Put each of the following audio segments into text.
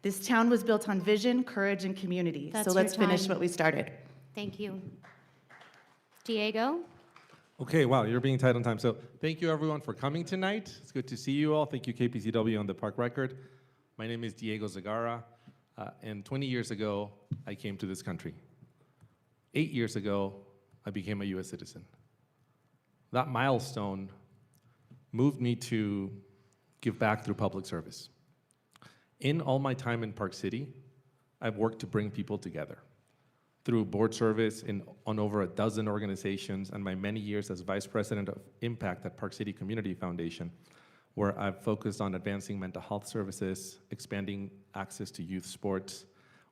This town was built on vision, courage, and community. That's So let's your finish time. what we started. Thank you. Diego? Okay, wow, you're being tight on time. So thank you everyone for coming tonight. It's good to see you all. Thank you KPCW on the Park Record. My name is Diego Zegarra, and 20 years ago, I came to this country. 8 years ago, I became a US citizen. That milestone moved me to give back through public service. In all my time in Park City, I've worked to bring people together through board service on over a dozen organizations and my many years as Vice President of Impact at Park City Community Foundation, where I've focused on advancing mental health services, expanding access to youth sports,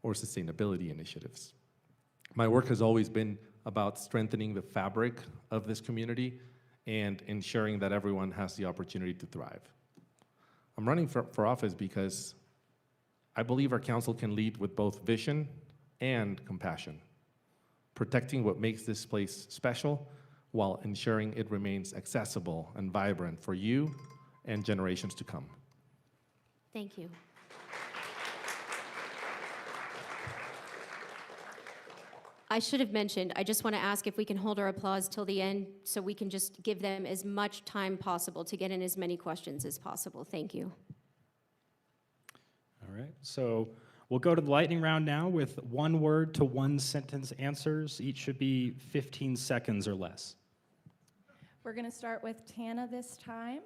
or sustainability initiatives. My work has always been about strengthening the fabric of this community and ensuring that everyone has the opportunity to thrive. I'm running for office because I believe our council can lead with both vision and compassion, protecting what makes this place special while ensuring it remains accessible and vibrant for you and generations to come. Thank you. I should have mentioned, I just want to ask if we can hold our applause till the end so we can just give them as much time possible to get in as many questions as possible. Thank you. All right, so we'll go to the lightning round now with 1 word to 1 sentence answers. Each should be 15 seconds or less. We're going to start with Tana this time.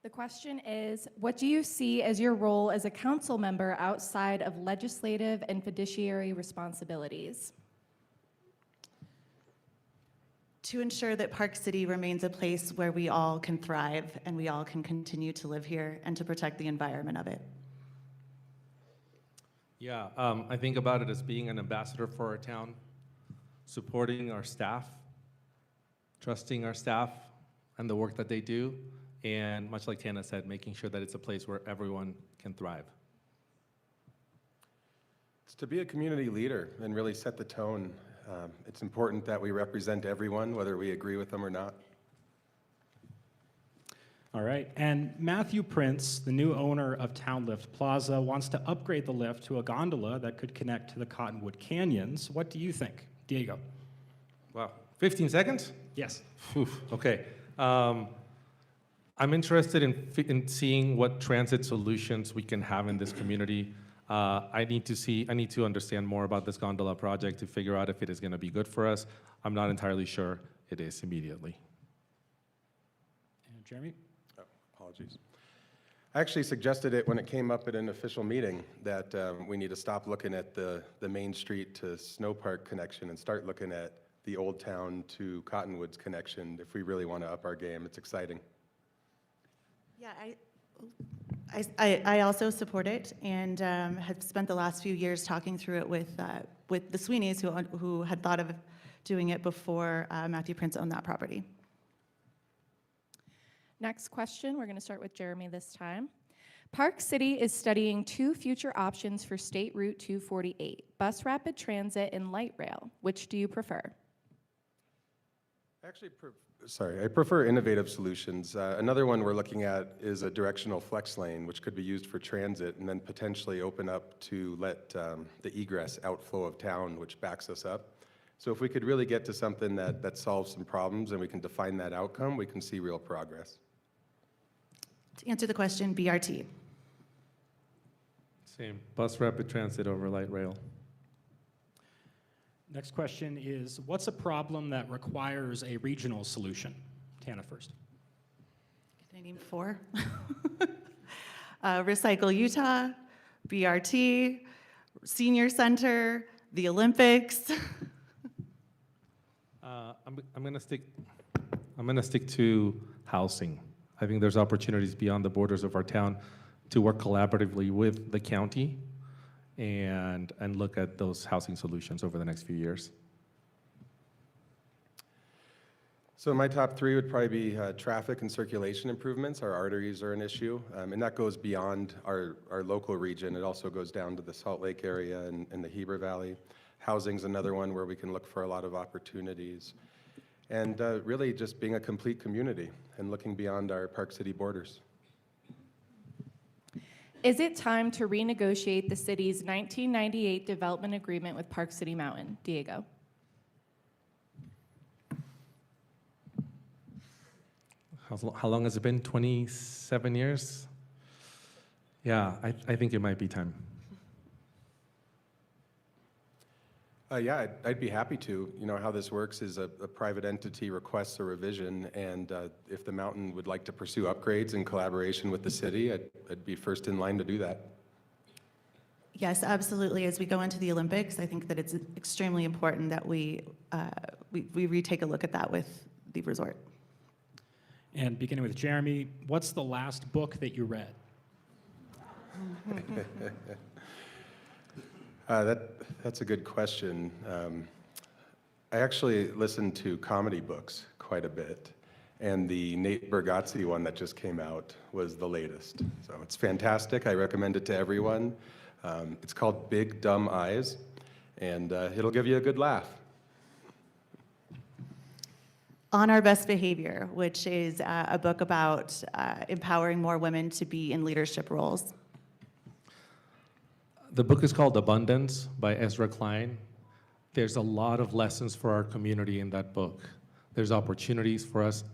The question is, what do you see as your role as a council member outside of legislative and fiduciary responsibilities? To ensure that Park City remains a place where we all can thrive and we all can continue to live here and to protect the environment of it. Yeah, I think about it as being an ambassador for our town, supporting our staff, trusting our staff and the work that they do, and much like Tana said, making sure that it's a place where everyone can thrive. It's to be a community leader and really set the tone. It's important that we represent everyone, whether we agree with them or not. All right, and Matthew Prince, the new owner of Town Lift Plaza, wants to upgrade the lift to a gondola that could connect to the Cottonwood Canyons. What do you think? Diego? Wow, 15 seconds? Yes. Okay. I'm interested in seeing what transit solutions we can have in this community. I need to understand more about this gondola project to figure out if it is going to be good for us. I'm not entirely sure it is immediately. And Jeremy? Oh, apologies. I actually suggested it when it came up at an official meeting that we need to stop looking at the Main Street to Snow Park connection and start looking at the Old Town to Cottonwoods connection if we really want to up our game. It's exciting. Yeah, I also support it and have spent the last few years talking through it with the Sweeneys who had thought of doing it before Matthew Prince owned that property. Next question, we're going to start with Jeremy this time. Park City is studying 2 future options for State Route 248, bus rapid transit and light rail. Which do you prefer? Actually, I prefer innovative solutions. Another one we're looking at is a directional flex lane, which could be used for transit and then potentially open up to let the egress outflow of town, which backs us up. So if we could really get to something that solves some problems and we can define that outcome, we can see real progress. To answer the question, BRT. Same, bus rapid transit over light rail. Next question is, what's a problem that requires a regional solution? Tana first. Can I name 4? Recycle Utah, BRT, Senior Center, the Olympics. I'm gonna stick to housing. I think there's opportunities beyond the borders of our town to work collaboratively with the county and look at those housing solutions over the next few years. So my top 3 would probably be traffic and circulation improvements. Our arteries are an issue, and that goes beyond our local region. It also goes down to the Salt Lake area and the Heber Valley. Housing's another one where we can look for a lot of opportunities. And really just being a complete community and looking beyond our Park City borders. Is it time to renegotiate the city's 1998 development agreement with Park City Mountain? Diego. How long has it been? 27 years? Yeah, I think it might be time. Yeah, I'd be happy to. You know, how this works is a private entity requests a revision, and if the mountain would like to pursue upgrades in collaboration with the city, I'd be first in line to do that. Yes, absolutely. As we go into the Olympics, I think that it's extremely important that we retake a look at that with the resort. And beginning with Jeremy, what's the last book that you read? That's a good question. I actually listen to comedy books quite a bit, and the Nate Bargatze one that just came out was the latest. So it's fantastic. I recommend it to everyone. It's called Big Dumb Eyes, and it'll give you a good laugh. On Our Best Behavior, which is a book about empowering more women to be in leadership roles. The book is called Abundance by Ezra Klein. There's a lot of lessons for our community in that book. There's opportunities for us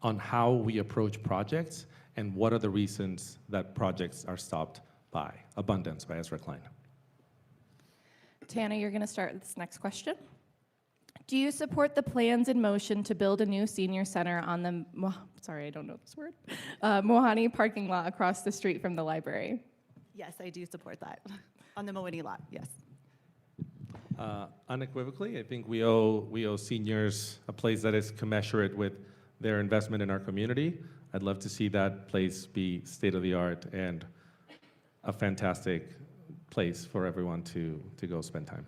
on how we approach projects and what are the reasons that projects are stopped by. Abundance by Ezra Klein. Tana, you're going to start this next question. Do you support the plans in motion to build a new senior center on the, sorry, I don't know this word, Mohani parking lot across the street from the library? Yes, I do support that. On the Moini lot, yes. Unequivocally, I think we owe seniors a place that is commensurate with their investment in our community. I'd love to see that place be state-of-the-art and a fantastic place for everyone to go spend time.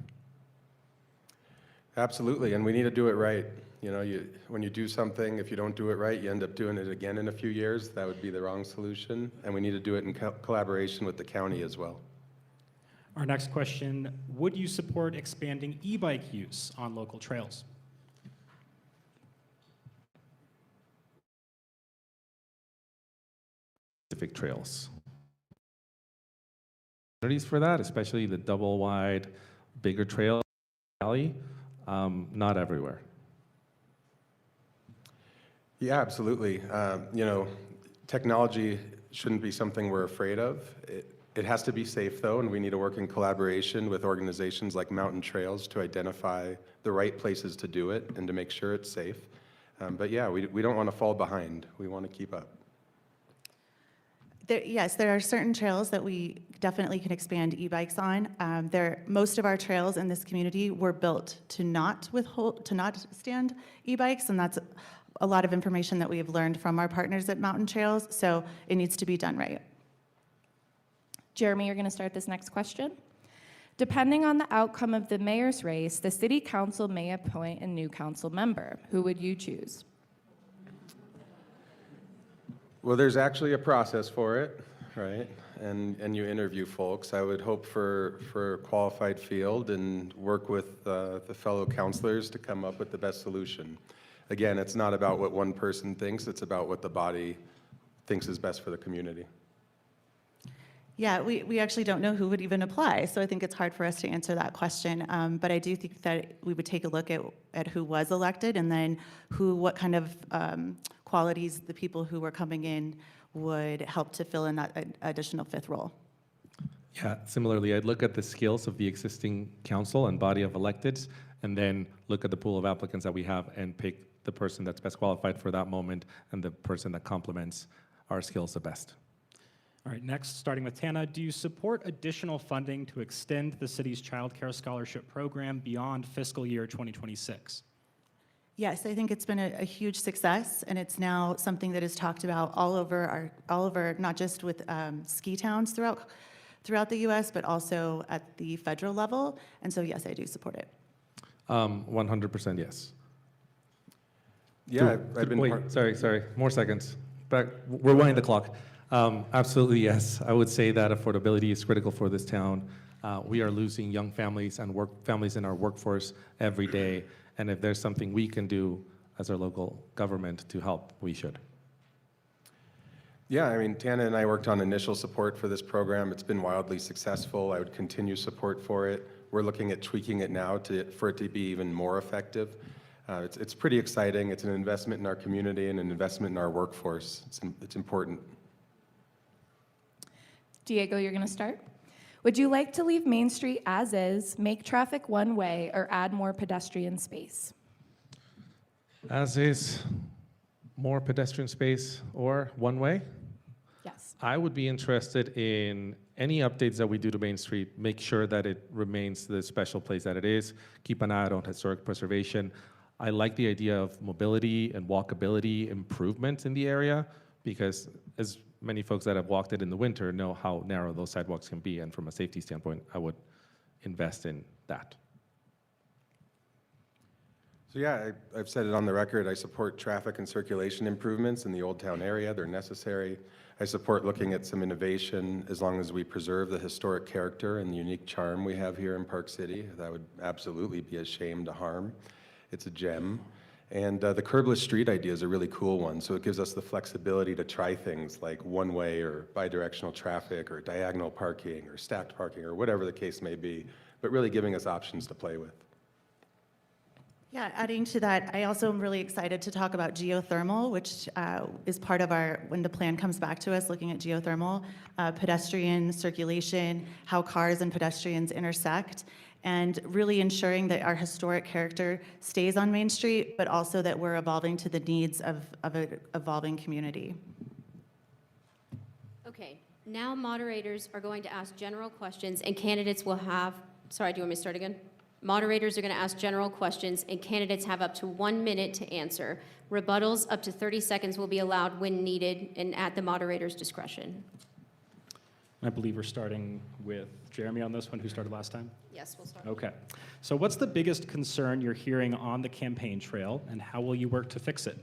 Absolutely, and we need to do it right. You know, when you do something, if you don't do it right, you end up doing it again in a few years. That would be the wrong solution, and we need to do it in collaboration with the county as well. Our next question, would you support expanding e-bike use on local trails? Specific trails. Opportunities for that, especially the double wide, bigger trail alley, not everywhere. Yeah, absolutely. You know, technology shouldn't be something we're afraid of. It has to be safe, though, and we need to work in collaboration with organizations like Mountain Trails to identify the right places to do it and to make sure it's safe. But yeah, we don't want to fall behind. We want to keep up. Yes, there are certain trails that we definitely can expand e-bikes on. Most of our trails in this community were built to not stand e-bikes, and that's a lot of information that we have learned from our partners at Mountain Trails, so it needs to be done right. Jeremy, you're going to start this next question. Depending on the outcome of the mayor's race, the city council may appoint a new council member. Who would you choose? Well, there's actually a process for it, right? And you interview folks. I would hope for a qualified field and work with the fellow councilors to come up with the best solution. Again, it's not about what one person thinks, it's about what the body thinks is best for the community. Yeah, we actually don't know who would even apply, so I think it's hard for us to answer that question. But I do think that we would take a look at who was elected and then what kind of qualities the people who were coming in would help to fill in that additional fifth role. Yeah, similarly, I'd look at the skills of the existing council and body of electeds, and then look at the pool of applicants that we have and pick the person that's best qualified for that moment and the person that complements our skills the best. All right, next, starting with Tana, do you support additional funding to extend the city's child care scholarship program beyond fiscal year 2026? Yes, I think it's been a huge success, and it's now something that is talked about all over, not just with ski towns throughout the U.S., but also at the federal level. And so, yes, I do support it. 100% yes. Yeah, I've been Wait, sorry, more seconds. Back, we're winding the clock. Absolutely yes. I would say that affordability is critical for this town. We are losing young families and families in our workforce every day. And if there's something we can do as our local government to help, we should. Yeah, I mean, Tana and I worked on initial support for this program. It's been wildly successful. I would continue support for it. We're looking at tweaking it now for it to be even more effective. It's pretty exciting. It's an investment in our community and an investment in our workforce. It's important. Diego, you're going to start. Would you like to leave Main Street as is, make traffic one way, or add more pedestrian space? As is, more pedestrian space or one way? Yes. I would be interested in any updates that we do to Main Street, make sure that it remains the special place that it is, keep an eye out on historic preservation. I like the idea of mobility and walkability improvements in the area because as many folks that have walked it in the winter know how narrow those sidewalks can be, and from a safety standpoint, I would invest in that. So yeah, I've said it on the record, I support traffic and circulation improvements in the Old Town area. They're necessary. I support looking at some innovation as long as we preserve the historic character and the unique charm we have here in Park City. That would absolutely be a shame to harm. It's a gem. And the curbless street idea is a really cool one. So it gives us the flexibility to try things like one-way or bi-directional traffic or diagonal parking or stacked parking or whatever the case may be, but really giving us options to play with. Yeah, adding to that, I also am really excited to talk about geothermal, which is part of when the plan comes back to us, looking at geothermal, pedestrian circulation, how cars and pedestrians intersect, and really ensuring that our historic character stays on Main Street, but also that we're evolving to the needs of an evolving community. Okay, now moderators are going to ask general questions and candidates will have, sorry, do you want me to start again? Moderators are going to ask general questions and candidates have up to 1 minute to answer. Rebuttals up to 30 seconds will be allowed when needed and at the moderator's discretion. I believe we're starting with Jeremy on this one, who started last time. Yes, we'll start. Okay. So what's the biggest concern you're hearing on the campaign trail, and how will you work to fix it?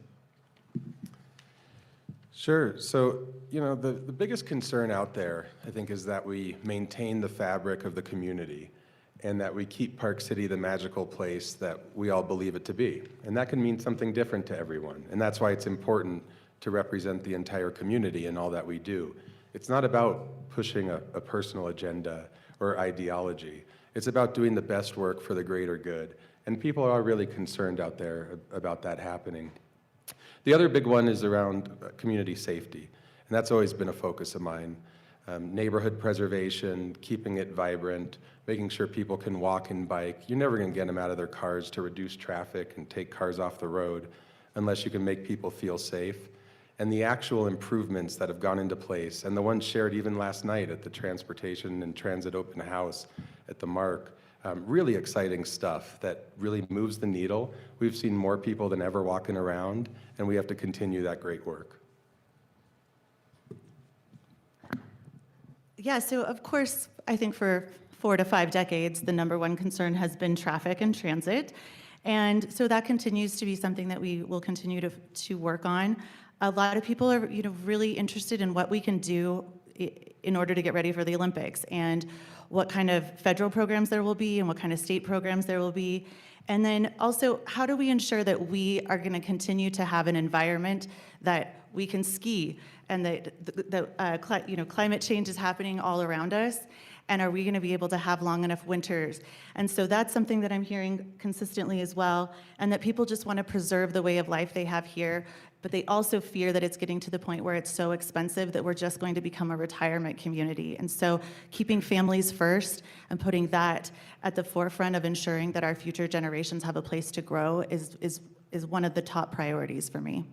Sure. So, you know, the biggest concern out there, I think, is that we maintain the fabric of the community and that we keep Park City the magical place that we all believe it to be. And that can mean something different to everyone. And that's why it's important to represent the entire community in all that we do. It's not about pushing a personal agenda or ideology. It's about doing the best work for the greater good. And people are really concerned out there about that happening. The other big one is around community safety. And that's always been a focus of mine. Neighborhood preservation, keeping it vibrant, making sure people can walk and bike. You're never going to get them out of their cars to reduce traffic and take cars off the road unless you can make people feel safe. And the actual improvements that have gone into place, and the ones shared even last night at the Transportation and Transit Open House at the Mark, really exciting stuff that really moves the needle. We've seen more people than ever walking around, and we have to continue that great work. Yeah, so of course, I think for 4 to 5 decades, the number one concern has been traffic and transit. And so that continues to be something that we will continue to work on. A lot of people are, really interested in what we can do in order to get ready for the Olympics and what kind of federal programs there will be and what kind of state programs there will be. And then also, how do we ensure that we are going to continue to have an environment that we can ski and that climate change is happening all around us? And are we going to be able to have long enough winters? And so that's something that I'm hearing consistently as well, and that people just want to preserve the way of life they have here, but they also fear that it's getting to the point where it's so expensive that we're just going to become a retirement community. And so keeping families first and putting that at the forefront of ensuring that our future generations have a place to grow is one of the top priorities for me.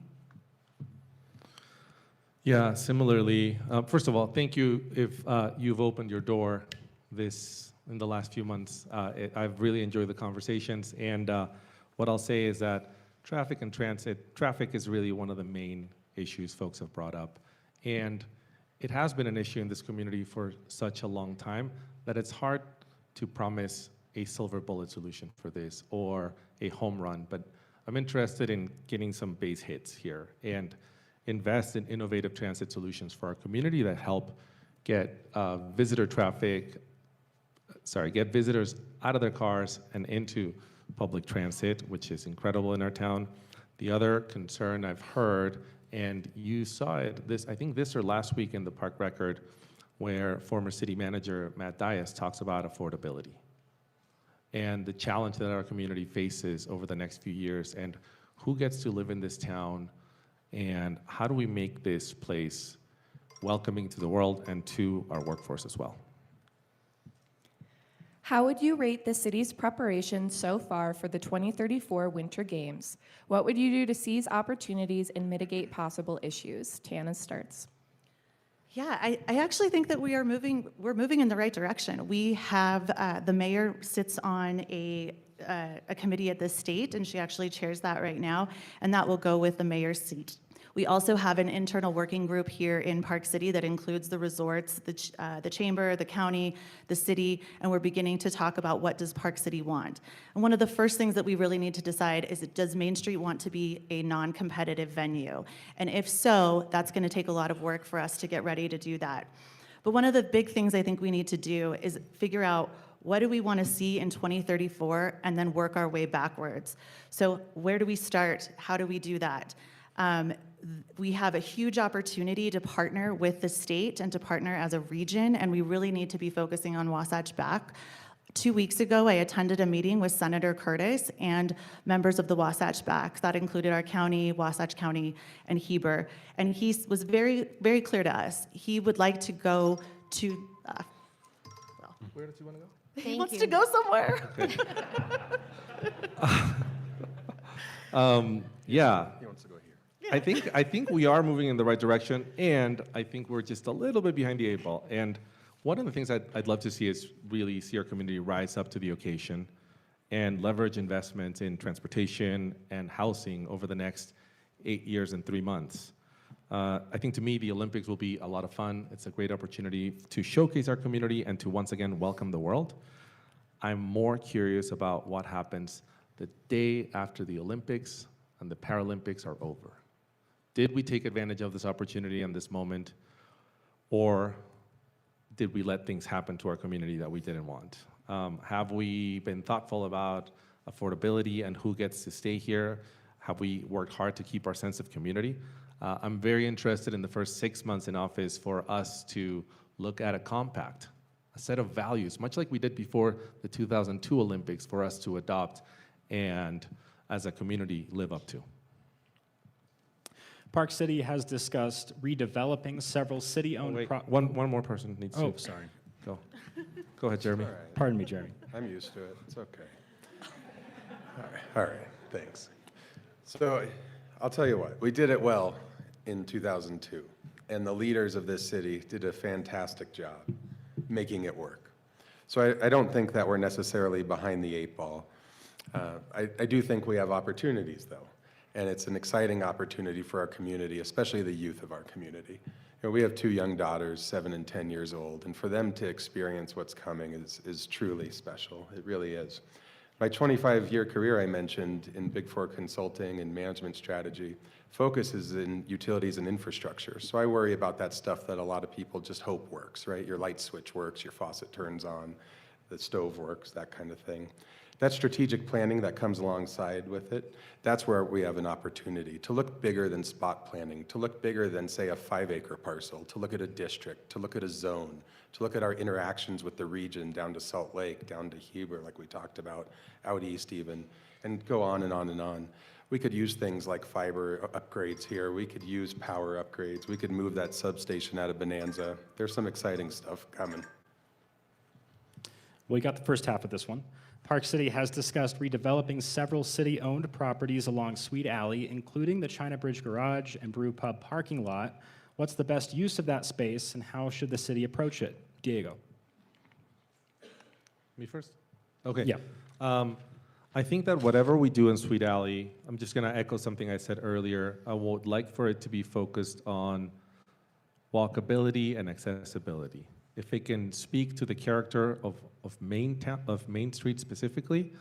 Yeah, similarly, first of all, thank you if you've opened your door in the last few months. I've really enjoyed the conversations, and what I'll say is that traffic and transit, traffic is really one of the main issues folks have brought up, and it has been an issue in this community for such a long time that it's hard to promise a silver bullet solution for this or a home run, but I'm interested in getting some base hits here and invest in innovative transit solutions for our community that help get get visitors out of their cars and into public transit, which is incredible in our town. The other concern I've heard And you saw it, I think this or last week in the Park Record, where former city manager Matt Dias talks about affordability and the challenge that our community faces over the next few years, and who gets to live in this town, and how do we make this place welcoming to the world and to our workforce as well. How would you rate the city's preparation so far for the 2034 Winter Games? What would you do to seize opportunities and mitigate possible issues? Tana starts. Yeah, I actually think that we're moving in the right direction. We have, the mayor sits on a committee at the state, and she actually chairs that right now, and that will go with the mayor's seat. We also have an internal working group here in Park City that includes the resorts, the chamber, the county, the city, and we're beginning to talk about what does Park City want. And one of the first things that we really need to decide is, does Main Street want to be a non-competitive venue? And if so, that's going to take a lot of work for us to get ready to do that. But one of the big things I think we need to do is figure out, what do we want to see in 2034, and then work our way backwards. So where do we start? How do we do that? We have a huge opportunity to partner with the state and to partner as a region, and we really need to be focusing on Wasatch Back. 2 weeks ago, I attended a meeting with Senator Curtis and members of the Wasatch Back. That included our county, Wasatch County, and Heber. And he was very, very clear to us. He would like to go to, Where did you want to go? he Thank wants you. to go somewhere. Yeah. He wants to go here. I think we are moving in the right direction, and I think we're just a little bit behind the 8 ball. And one of the things I'd love to see is really see our community rise up to the occasion and leverage investments in transportation and housing over the next 8 years and 3 months. I think to me, the Olympics will be a lot of fun. It's a great opportunity to showcase our community and to once again welcome the world. I'm more curious about what happens the day after the Olympics and the Paralympics are over. Did we take advantage of this opportunity and this moment, or did we let things happen to our community that we didn't want? Have we been thoughtful about affordability and who gets to stay here? Have we worked hard to keep our sense of community? I'm very interested in the first 6 months in office for us to look at a compact, a set of values, much like we did before the 2002 Olympics, for us to adopt and as a community live up to. Park City has discussed redeveloping several city-owned Wait, pro- one more person needs Oh, to sorry. go. Go ahead, Jeremy. All right. Pardon me, Jeremy. I'm used to it. It's okay. All right. Thanks. So I'll tell you what, we did it well in 2002, and the leaders of this city did a fantastic job making it work. So I don't think that we're necessarily behind the 8 ball. I do think we have opportunities, though, and it's an exciting opportunity for our community, especially the youth of our community. You know, we have 2 young daughters, 7 and 10 years old, and for them to experience what's coming is truly special. It really is. My 25-year career I mentioned in Big Four consulting and management strategy focuses in utilities and infrastructure. So I worry about that stuff that a lot of people just hope works, right? Your light switch works, your faucet turns on, the stove works, that kind of thing. That strategic planning that comes alongside with it, that's where we have an opportunity to look bigger than spot planning, to look bigger than, say, a 5-acre parcel, to look at a district, to look at a zone, to look at our interactions with the region down to Salt Lake, down to Heber, like we talked about, out east even, and go on and on and on. We could use things like fiber upgrades here. We could use power upgrades. We could move that substation out of Bonanza. There's some exciting stuff coming. We got the first half of this one. Park City has discussed redeveloping several city-owned properties along Sweet Alley, including the China Bridge Garage and Brew Pub parking lot. What's the best use of that space, and how should the city approach it? Diego. Me first? Okay. Yeah. I think that whatever we do in Sweet Alley, I'm just going to echo something I said earlier. I would like for it to be focused on walkability and accessibility. If it can speak to the character of Main Street specifically,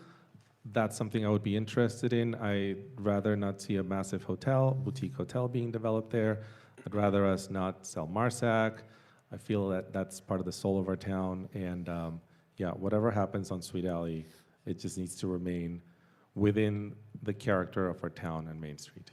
that's something I would be interested in. I'd rather not see a massive boutique hotel being developed there. I'd rather us not sell Marsac. I feel that that's part of the soul of our town. And yeah, whatever happens on Sweet Alley, it just needs to remain within the character of our town and Main Street.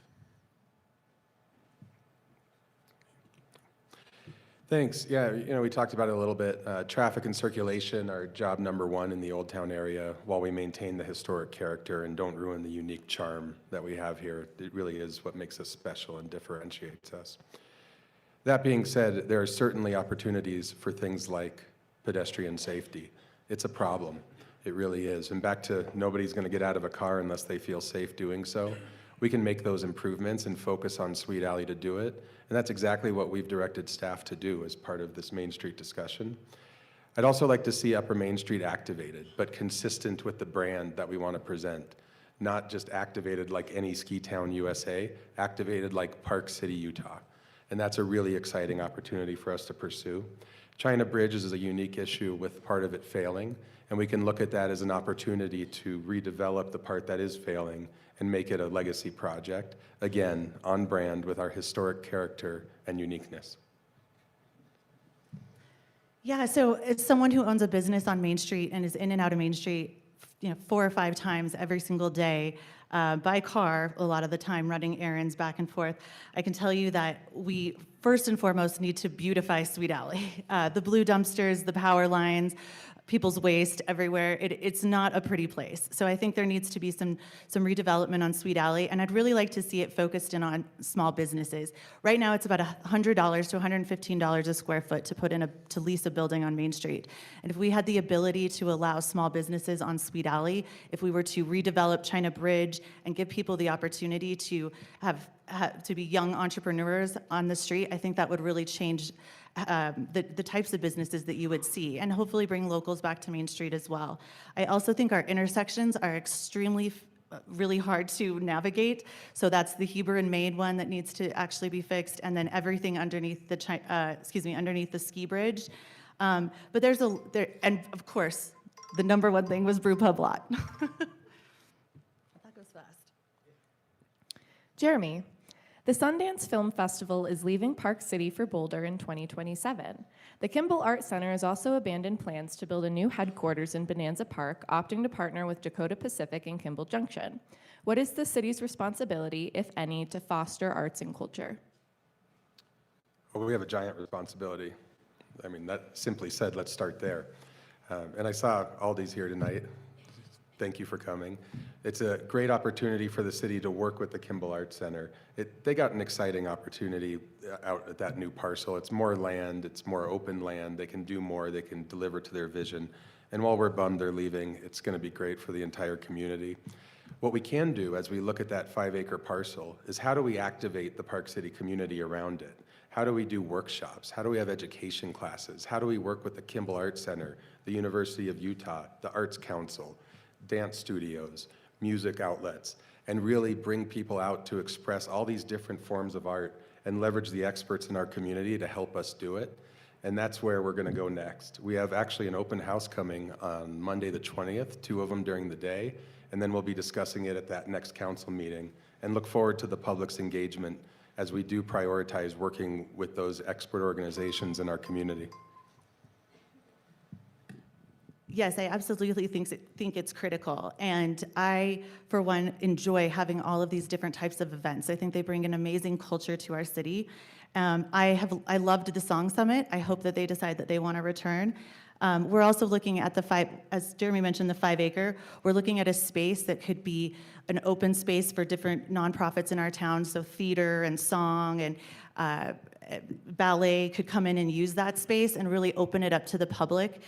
Thanks. Yeah, we talked about it a little bit. Traffic and circulation are job number one in the Old Town area while we maintain the historic character and don't ruin the unique charm that we have here. It really is what makes us special and differentiates us. That being said, there are certainly opportunities for things like pedestrian safety. It's a problem. It really is. And back to nobody's going to get out of a car unless they feel safe doing so. We can make those improvements and focus on Sweet Alley to do it. And that's exactly what we've directed staff to do as part of this Main Street discussion. I'd also like to see Upper Main Street activated, but consistent with the brand that we want to present. Not just activated like any ski town USA, activated like Park City, Utah. And that's a really exciting opportunity for us to pursue. China Bridge is a unique issue with part of it failing, and we can look at that as an opportunity to redevelop the part that is failing and make it a legacy project, again, on brand with our historic character and uniqueness. Yeah, so as someone who owns a business on Main Street and is in and out of Main Street, 4 or 5 times every single day, by car, a lot of the time, running errands back and forth, I can tell you that we first and foremost need to beautify Sweet Alley. The blue dumpsters, the power lines, people's waste everywhere. It's not a pretty place. So I think there needs to be some redevelopment on Sweet Alley, and I'd really like to see it focused in on small businesses. Right now, it's about $100 to $115 a square foot to lease a building on Main Street. And if we had the ability to allow small businesses on Sweet Alley, if we were to redevelop China Bridge and give people the opportunity to to be young entrepreneurs on the street, I think that would really change the types of businesses that you would see, and hopefully bring locals back to Main Street as well. I also think our intersections are extremely really hard to navigate. So that's the Heber and Maid one that needs to actually be fixed, and then everything underneath underneath the ski bridge. But and of course, the number one thing was Brew Pub Lot. That goes fast. Jeremy, the Sundance Film Festival is leaving Park City for Boulder in 2027. The Kimball Art Center has also abandoned plans to build a new headquarters in Bonanza Park, opting to partner with Dakota Pacific and Kimball Junction. What is the city's responsibility, if any, to foster arts and culture? Well, we have a giant responsibility. I mean, that simply said, let's start there. And I saw Aldi's here tonight. Thank you for coming. It's a great opportunity for the city to work with the Kimball Arts Center. They got an exciting opportunity out at that new parcel. It's more land, it's more open land. They can do more, they can deliver to their vision. And while we're bummed they're leaving, it's gonna be great for the entire community. What we can do as we look at that 5-acre parcel is how do we activate the Park City community around it? How do we do workshops? How do we have education classes? How do we work with the Kimball Arts Center, the University of Utah, the Arts Council, dance studios, music outlets, and really bring people out to express all these different forms of art and leverage the experts in our community to help us do it. And that's where we're gonna go next. We have actually an open house coming on Monday the 20th, 2 of them during the day, and then we'll be discussing it at that next council meeting, and look forward to the public's engagement as we do prioritize working with those expert organizations in our community. Yes, I absolutely think it's critical. And I, for one, enjoy having all of these different types of events. I think they bring an amazing culture to our city. I loved the Song Summit. I hope that they decide that they want to return. We're also looking at as Jeremy mentioned, the 5-acre. We're looking at a space that could be an open space for different nonprofits in our town. So theater and song and ballet could come in and use that space and really open it up to the public.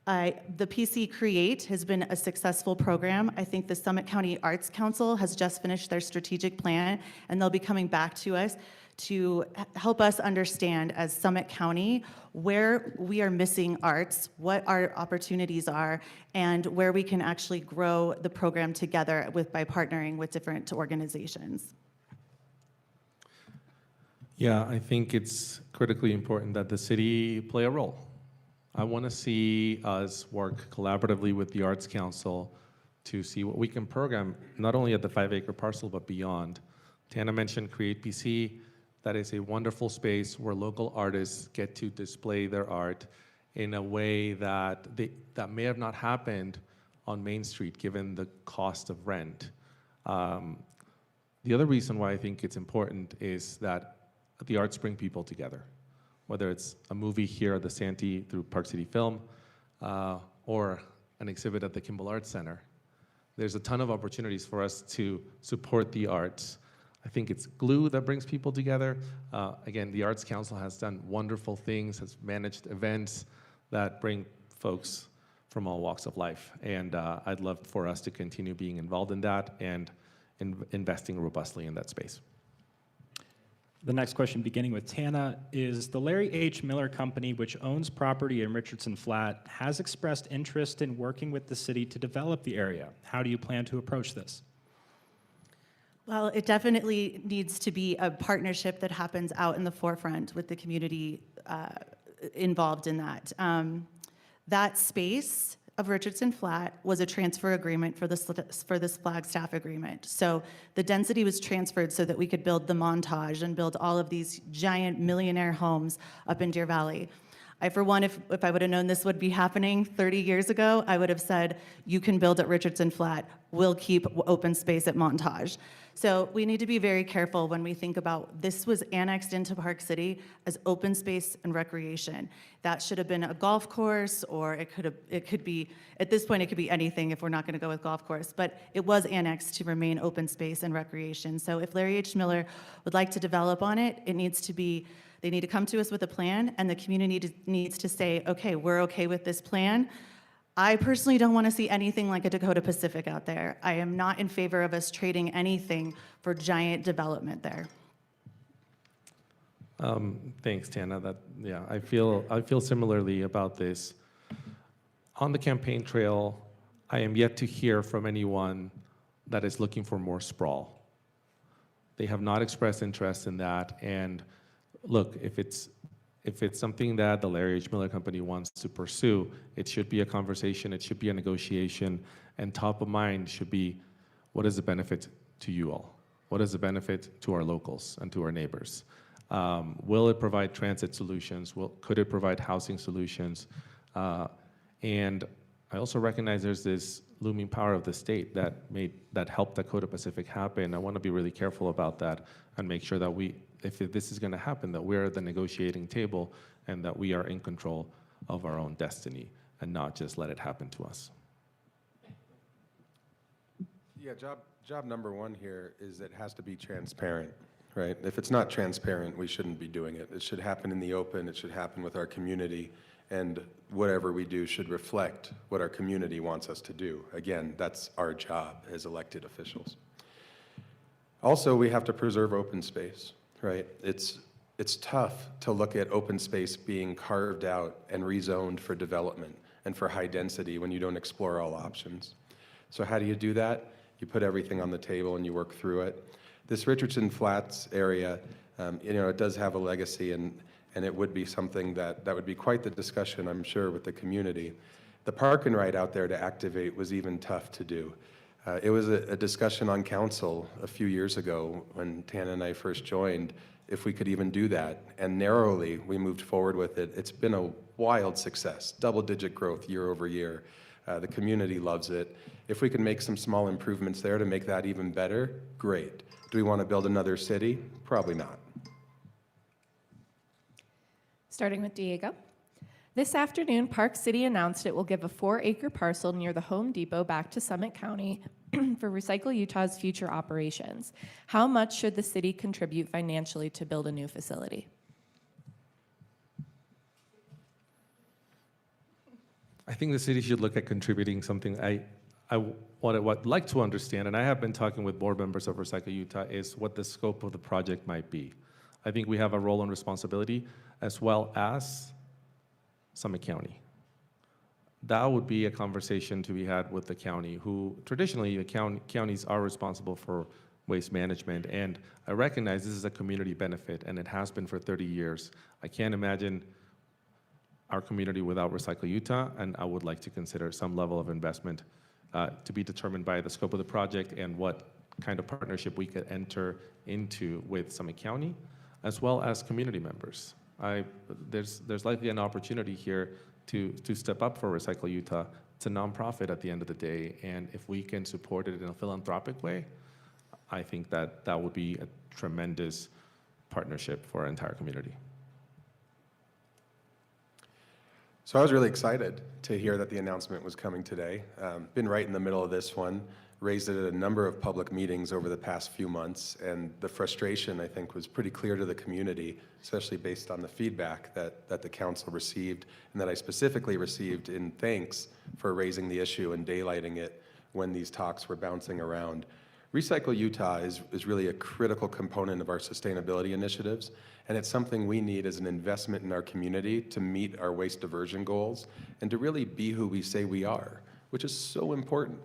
The PC Create has been a successful program. I think the Summit County Arts Council has just finished their strategic plan, and they'll be coming back to us to help us understand as Summit County where we are missing arts, what our opportunities are, and where we can actually grow the program together by partnering with different organizations. Yeah, I think it's critically important that the city play a role. I want to see us work collaboratively with the Arts Council to see what we can program, not only at the 5-acre parcel, but beyond. Tana mentioned Create PC. That is a wonderful space where local artists get to display their art in a way that may have not happened on Main Street, given the cost of rent. The other reason why I think it's important is that the arts bring people together. whether it's a movie here at the Santy through Park City Film, or an exhibit at the Kimball Arts Center. There's a ton of opportunities for us to support the arts. I think it's glue that brings people together. Again, the Arts Council has done wonderful things, has managed events that bring folks from all walks of life. And I'd love for us to continue being involved in that and investing robustly in that space. The next question, beginning with Tana, is the Larry H. Miller Company, which owns property in Richardson Flat, has expressed interest in working with the city to develop the area. How do you plan to approach this? Well, it definitely needs to be a partnership that happens out in the forefront with the community involved in that. That space of Richardson Flat was a transfer agreement for this Flagstaff agreement. So the density was transferred so that we could build the Montage and build all of these giant millionaire homes up in Deer Valley. I, for one, if I would have known this would be happening 30 years ago, I would have said, you can build at Richardson Flat, we'll keep open space at Montage. So we need to be very careful when we think about this was annexed into Park City as open space and recreation. That should have been a golf course, or it could be, at this point, it could be anything if we're not gonna go with golf course, but it was annexed to remain open space and recreation. So if Larry H. Miller would like to develop on it, it needs to be, they need to come to us with a plan, and the community needs to say, okay, we're okay with this plan. I personally don't want to see anything like a Dakota Pacific out there. I am not in favor of us trading anything for giant development there. Thanks, Tana. I feel similarly about this. On the campaign trail, I am yet to hear from anyone that is looking for more sprawl. They have not expressed interest in that, and look, if it's something that the Larry H. Miller Company wants to pursue, it should be a conversation, it should be a negotiation, and top of mind should be, what is the benefit to you all? What is the benefit to our locals and to our neighbors? Will it provide transit solutions? Could it provide housing solutions? And I also recognize there's this looming power of the state that helped Dakota Pacific happen. I want to be really careful about that and make sure that if this is going to happen, that we're at the negotiating table and that we are in control of our own destiny and not just let it happen to us. Yeah, job number one here is it has to be transparent, right? If it's not transparent, we shouldn't be doing it. It should happen in the open, it should happen with our community, and whatever we do should reflect what our community wants us to do. Again, that's our job as elected officials. Also, we have to preserve open space. Right? It's tough to look at open space being carved out and rezoned for development and for high density when you don't explore all options. So how do you do that? You put everything on the table and you work through it. This Richardson Flats area, it does have a legacy, and it would be something that would be quite the discussion, I'm sure, with the community. The park and ride out there to activate was even tough to do. It was a discussion on council a few years ago when Tana and I first joined, if we could even do that. And narrowly, we moved forward with it. It's been a wild success, double-digit growth year over year. The community loves it. If we can make some small improvements there to make that even better, great. Do we want to build another city? Probably not. Starting with Diego. This afternoon, Park City announced it will give a 4-acre parcel near the Home Depot back to Summit County for Recycle Utah's future operations. How much should the city contribute financially to build a new facility? I think the city should look at contributing something. What I'd like to understand, and I have been talking with board members of Recycle Utah, is what the scope of the project might be. I think we have a role and responsibility, as well as Summit County. That would be a conversation to be had with the county, who traditionally the counties are responsible for waste management, and I recognize this is a community benefit, and it has been for 30 years. I can't imagine our community without Recycle Utah, and I would like to consider some level of investment to be determined by the scope of the project and what kind of partnership we could enter into with Summit County, as well as community members. There's likely an opportunity here to step up for Recycle Utah. It's a nonprofit at the end of the day, and if we can support it in a philanthropic way, I think that would be a tremendous partnership for our entire community. So I was really excited to hear that the announcement was coming today. Been right in the middle of this one, raised it at a number of public meetings over the past few months, and the frustration, I think, was pretty clear to the community, especially based on the feedback that the council received and that I specifically received in thanks for raising the issue and daylighting it when these talks were bouncing around. Recycle Utah is really a critical component of our sustainability initiatives, and it's something we need as an investment in our community to meet our waste diversion goals and to really be who we say we are, which is so important.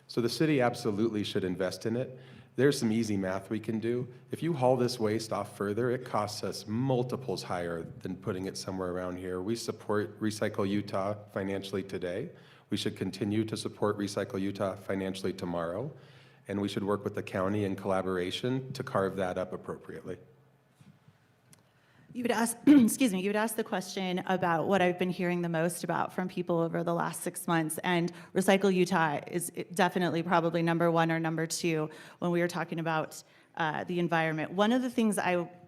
So the city absolutely should invest in it. There's some easy math we can do. If you haul this waste off further, it costs us multiples higher than putting it somewhere around here. We support Recycle Utah financially today. We should continue to support Recycle Utah financially tomorrow. And we should work with the county in collaboration to carve that up appropriately. You would ask, excuse me, you would ask the question about what I've been hearing the most about from people over the last 6 months, and Recycle Utah is definitely probably number one or number two when we were talking about the environment. One of the things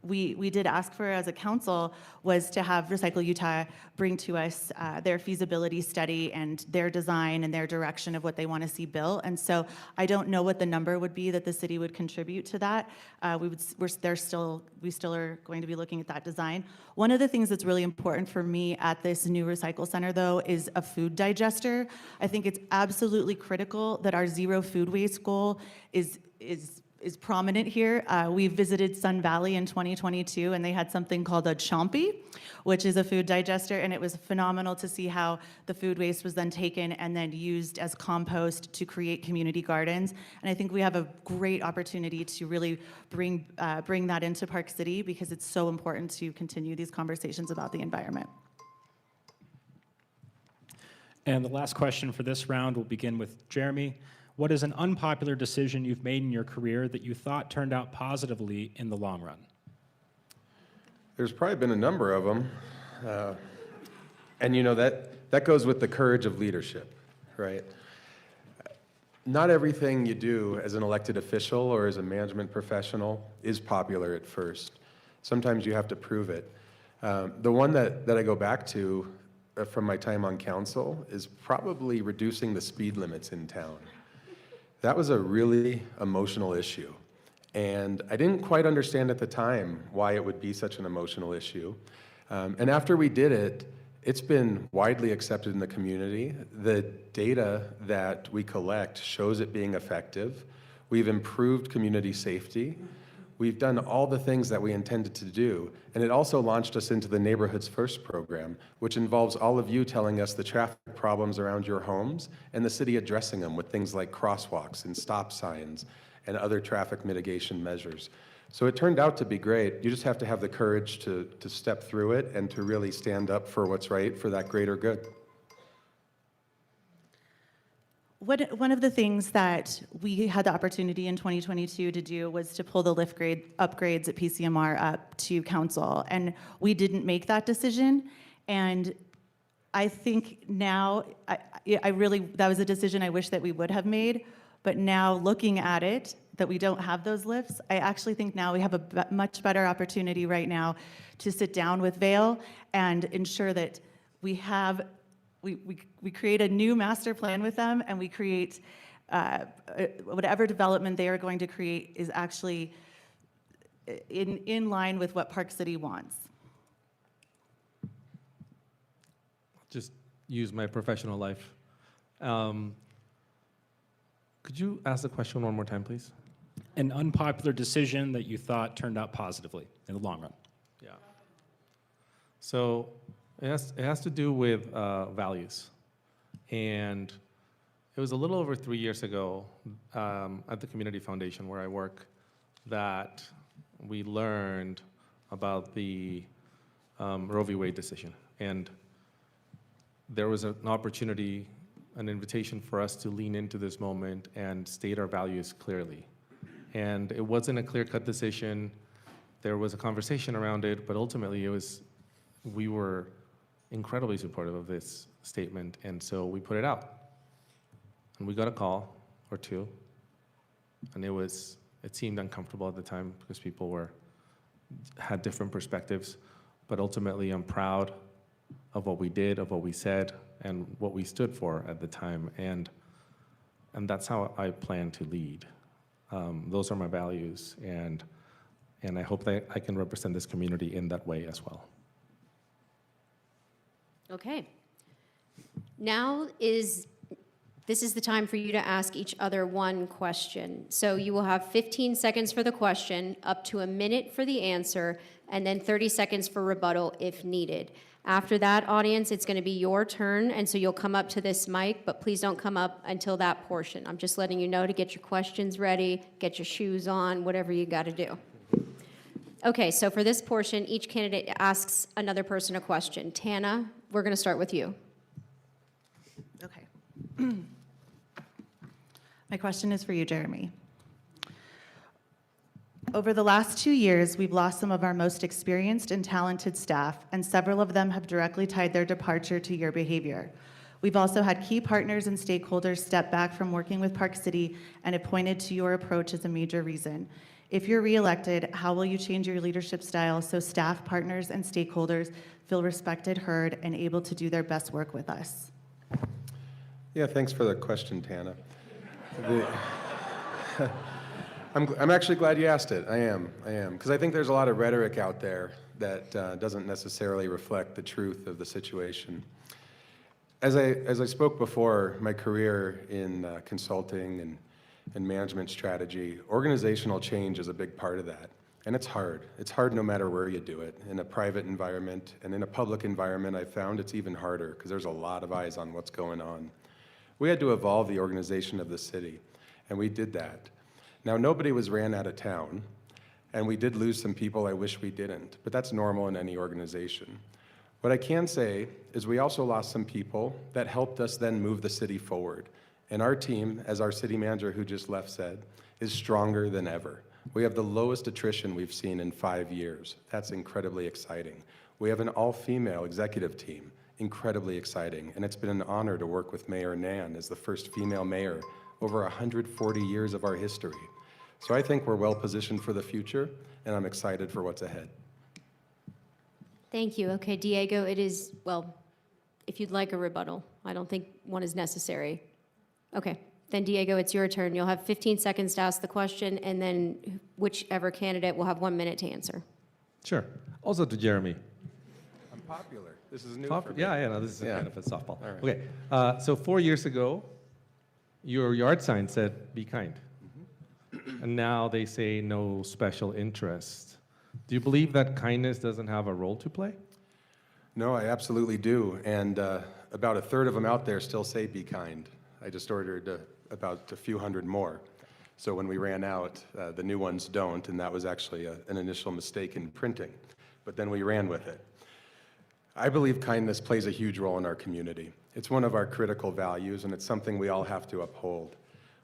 we did ask for as a council was to have Recycle Utah bring to us their feasibility study and their design and their direction of what they want to see built. And so I don't know what the number would be that the city would contribute to that. We still are going to be looking at that design. One of the things that's really important for me at this new recycle center, though, is a food digester. I think it's absolutely critical that our zero food waste goal is prominent here. We visited Sun Valley in 2022, and they had something called a chompy, which is a food digester, and it was phenomenal to see how the food waste was then taken and then used as compost to create community gardens. And I think we have a great opportunity to really bring that into Park City, because it's so important to continue these conversations about the environment. And the last question for this round will begin with Jeremy. What is an unpopular decision you've made in your career that you thought turned out positively in the long run? There's probably been a number of them. And you know, that goes with the courage of leadership, right? Not everything you do as an elected official or as a management professional is popular at first. Sometimes you have to prove it. The one that I go back to from my time on council is probably reducing the speed limits in town. That was a really emotional issue. And I didn't quite understand at the time why it would be such an emotional issue. And after we did it, it's been widely accepted in the community. The data that we collect shows it being effective. We've improved community safety. We've done all the things that we intended to do, and it also launched us into the Neighborhoods First program, which involves all of you telling us the traffic problems around your homes and the city addressing them with things like crosswalks and stop signs and other traffic mitigation measures. So it turned out to be great. You just have to have the courage to step through it and to really stand up for what's right for that greater good. One of the things that we had the opportunity in 2022 to do was to pull the lift upgrades at PCMR up to council, and we didn't make that decision. And I think now, that was a decision I wish that we would have made, but now looking at it, that we don't have those lifts, I actually think now we have a much better opportunity right now to sit down with Vail and ensure that we create a new master plan with them, and we create whatever development they are going to create is actually in line with what Park City wants. Just use my professional life. Could you ask the question one more time, please? An unpopular decision that you thought turned out positively in the long run. Yeah. So it has to do with values. And it was a little over 3 years ago at the Community Foundation where I work that we learned about the Roe v. Wade decision. And there was an opportunity, an invitation for us to lean into this moment and state our values clearly. And it wasn't a clear-cut decision. There was a conversation around it, but ultimately we were incredibly supportive of this statement, and so we put it out. And we got a call or two, and it seemed uncomfortable at the time because people had different perspectives, but ultimately I'm proud what we did, of what we said, and what we stood for at the time. And that's how I plan to lead. Those are my values, and I hope that I can represent this community in that way as well. Okay. This is the time for you to ask each other one question. So you will have 15 seconds for the question, up to a minute for the answer, and then 30 seconds for rebuttal if needed. After that, audience, it's going to be your turn, and so you'll come up to this mic, but please don't come up until that portion. I'm just letting you know to get your questions ready, get your shoes on, whatever you got to do. Okay, so for this portion, each candidate asks another person a question. Tana, we're going to start with you. Okay. My question is for you, Jeremy. Over the last 2 years, we've lost some of our most experienced and talented staff, and several of them have directly tied their departure to your behavior. We've also had key partners and stakeholders step back from working with Park City and have pointed to your approach as a major reason. If you're reelected, how will you change your leadership style so staff, partners, and stakeholders feel respected, heard, and able to do their best work with us? Yeah, thanks for the question, Tana. I'm actually glad you asked it. I am, because I think there's a lot of rhetoric out there that doesn't necessarily reflect the truth of the situation. As I spoke before, my career in consulting and management strategy, organizational change is a big part of that. And it's hard. It's hard no matter where you do it. In a private environment and in a public environment, I found it's even harder because there's a lot of eyes on what's going on. We had to evolve the organization of the city, and we did that. Now, nobody was ran out of town, and we did lose some people I wish we didn't, but that's normal in any organization. What I can say is we also lost some people that helped us then move the city forward. And our team, as our city manager who just left said, is stronger than ever. We have the lowest attrition we've seen in 5 years. That's incredibly exciting. We have an all-female executive team, incredibly exciting. And it's been an honor to work with Mayor Nan as the first female mayor over 140 years of our history. So I think we're well positioned for the future, and I'm excited for what's ahead. Thank you. Okay, Diego, it is, well, if you'd like a rebuttal. I don't think one is necessary. Okay, then Diego, it's your turn. You'll have 15 seconds to ask the question, and then whichever candidate will have 1 minute to answer. Sure. Also to Jeremy. I'm popular. This is new for me. Yeah, no, this is kind of a softball. All right. Okay, so 4 years ago, your yard sign said, "Be kind." And now they say no special interest. Do you believe that kindness doesn't have a role to play? No, I absolutely do. And about a third of them out there still say be kind. I just ordered about a few hundred more. So when we ran out, the new ones don't, and that was actually an initial mistake in printing. But then we ran with it. I believe kindness plays a huge role in our community. It's one of our critical values, and it's something we all have to uphold.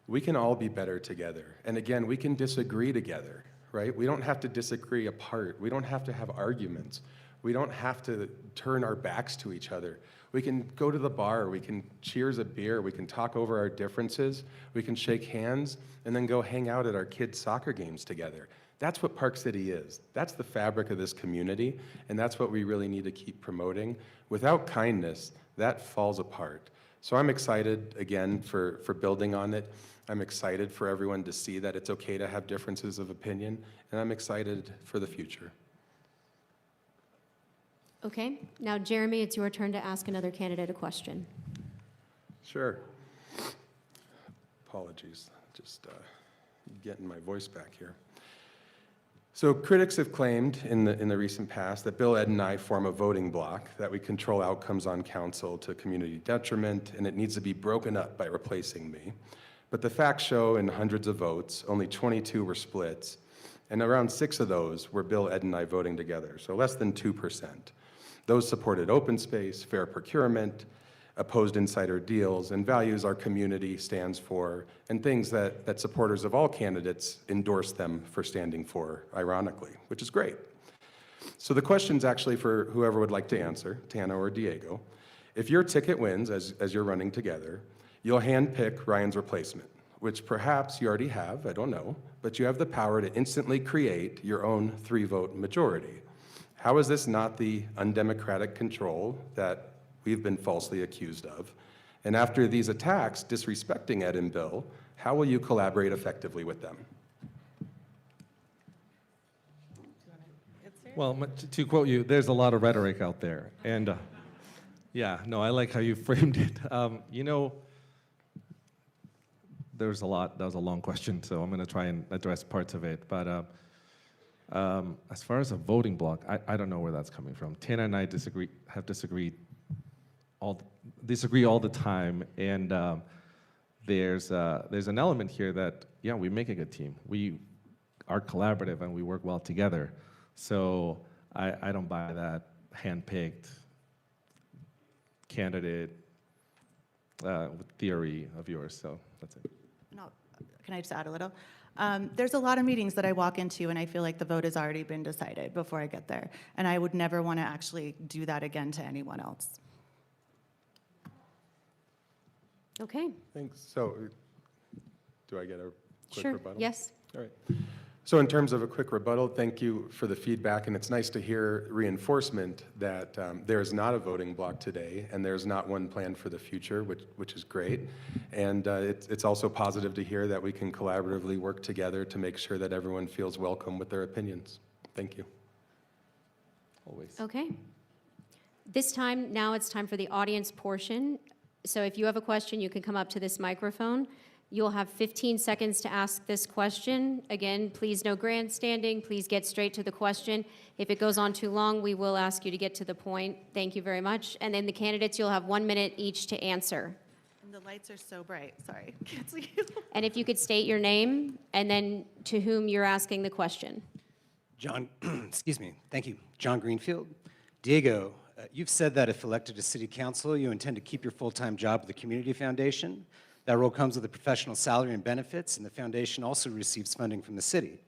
We can all be better together. And again, we can disagree together, right? We don't have to disagree apart. We don't have to have arguments. We don't have to turn our backs to each other. We can go to the bar, we can cheers a beer, we can talk over our differences, we can shake hands, and then go hang out at our kids' soccer games together. That's what Park City is. That's the fabric of this community, and that's what we really need to keep promoting. Without kindness, that falls apart. So I'm excited, again, for building on it. I'm excited for everyone to see that it's okay to have differences of opinion, and I'm excited for the future. Okay, now Jeremy, it's your turn to ask another candidate a question. Sure. Apologies, just getting my voice back here. So critics have claimed in the recent past that Bill, Ed, and I form a voting bloc, that we control outcomes on council to community detriment, and it needs to be broken up by replacing me. But the facts show in hundreds of votes, only 22 were splits, and around 6 of those were Bill, Ed, and I voting together, so less than 2%. Those supported open space, fair procurement, opposed insider deals, and values our community stands for, and things that supporters of all candidates endorse them for standing for, ironically, which is great. So the question's actually for whoever would like to answer, Tana or Diego. If your ticket wins, as you're running together, you'll handpick Ryan's replacement, which perhaps you already have, I don't know, but you have the power to instantly create your own 3-vote majority. How is this not the undemocratic control that we've been falsely accused of? And after these attacks disrespecting Ed and Bill, how will you collaborate effectively with them? Well, to quote you, there's a lot of rhetoric out there. And yeah, no, I like how you framed it. You know, there's a lot. That was a long question, so I'm going to try and address parts of it. But as far as a voting block, I don't know where that's coming from. Tana and I have disagreed all the time, and there's an element here that, yeah, we make a good team. We are collaborative and we work well together. So I don't buy that hand-picked candidate theory of yours. So that's it. No, can I just add a little? There's a lot of meetings that I walk into and I feel like the vote has already been decided before I get there. And I would never want to actually do that again to anyone else. Okay, Thanks. So, do I get a quick sure, rebuttal? yes. All right. So in terms of a quick rebuttal, thank you for the feedback, and it's nice to hear reinforcement that there is not a voting block today, and there's not one planned for the future, which is great. And it's also positive to hear that we can collaboratively work together to make sure that everyone feels welcome with their opinions. Thank you. Always. Okay. Now it's time for the audience portion. So if you have a question, you can come up to this microphone. You'll have 15 seconds to ask this question. Again, please no grandstanding. Please get straight to the question. If it goes on too long, we will ask you to get to the point. Thank you very much. And then the candidates, you'll have 1 minute each to answer. And the lights are so bright. Sorry. Can't see you. And if you could state your name and then to whom you're asking the question. John, excuse me, thank you. John Greenfield. Diego, you've said that if elected to city council, you intend to keep your full-time job with the Community Foundation. That role comes with a professional salary and benefits, and the foundation also receives funding from the city.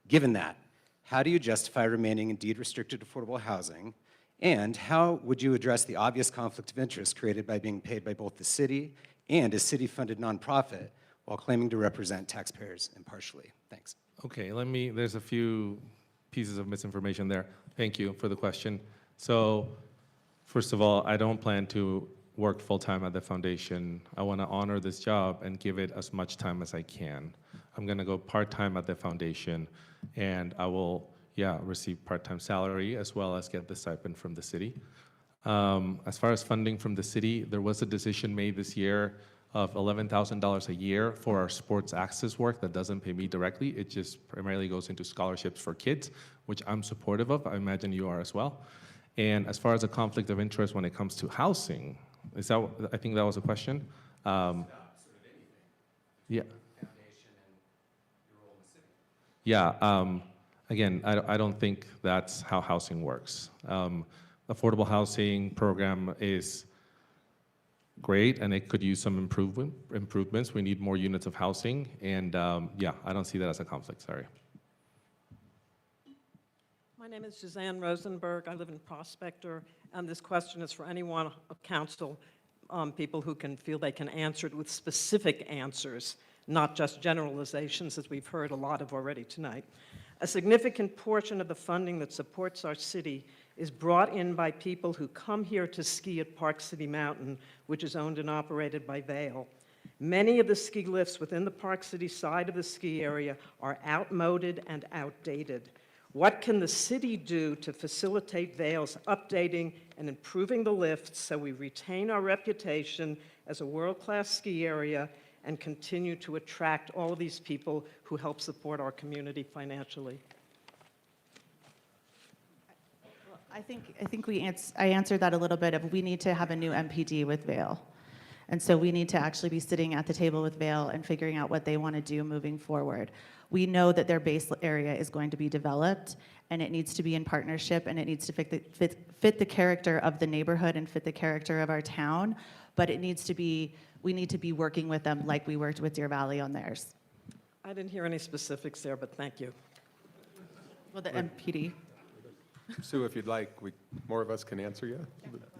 Given that, how do you justify remaining in deed-restricted affordable housing? And how would you address the obvious conflict of interest created by being paid by both the city and a city-funded nonprofit while claiming to represent taxpayers impartially? Thanks. Okay, there's a few pieces of misinformation there. Thank you for the question. So, first of all, I don't plan to work full-time at the foundation. I want to honor this job and give it as much time as I can. I'm going to go part-time at the foundation, and I will, receive part-time salary as well as get the stipend from the city. As far as funding from the city, there was a decision made this year of $11,000 a year for our sports access work that doesn't pay me directly. It just primarily goes into scholarships for kids, which I'm supportive of. I imagine you are as well. And as far as a conflict of interest when it comes to housing, I think that was a question. Yeah. Yeah. Again, I don't think that's how housing works. Affordable housing program is great, and it could use some improvements. We need more units of housing, and I don't see that as a conflict. Sorry. My name is Suzanne Rosenberg. I live in Prospector, and this question is for anyone of council, people who can feel they can answer it with specific answers, not just generalizations, as we've heard a lot of already tonight. A significant portion of the funding that supports our city is brought in by people who come here to ski at Park City Mountain, which is owned and operated by Vail. Many of the ski lifts within the Park City side of the ski area are outmoded and outdated. What can the city do to facilitate Vail's updating and improving the lifts so we retain our reputation as a world-class ski area and continue to attract all of these people who help support our community financially? I think I answered that a little bit of we need to have a new MPD with Vail. And so we need to actually be sitting at the table with Vail and figuring out what they want to do moving forward. We know that their base area is going to be developed, and it needs to be in partnership, and it needs to fit the character of the neighborhood and fit the character of our town, but we need to be working with them like we worked with Deer Valley on theirs. I didn't hear any specifics there, but thank you. Well, the MPD. Sue, if you'd like, more of us can answer you.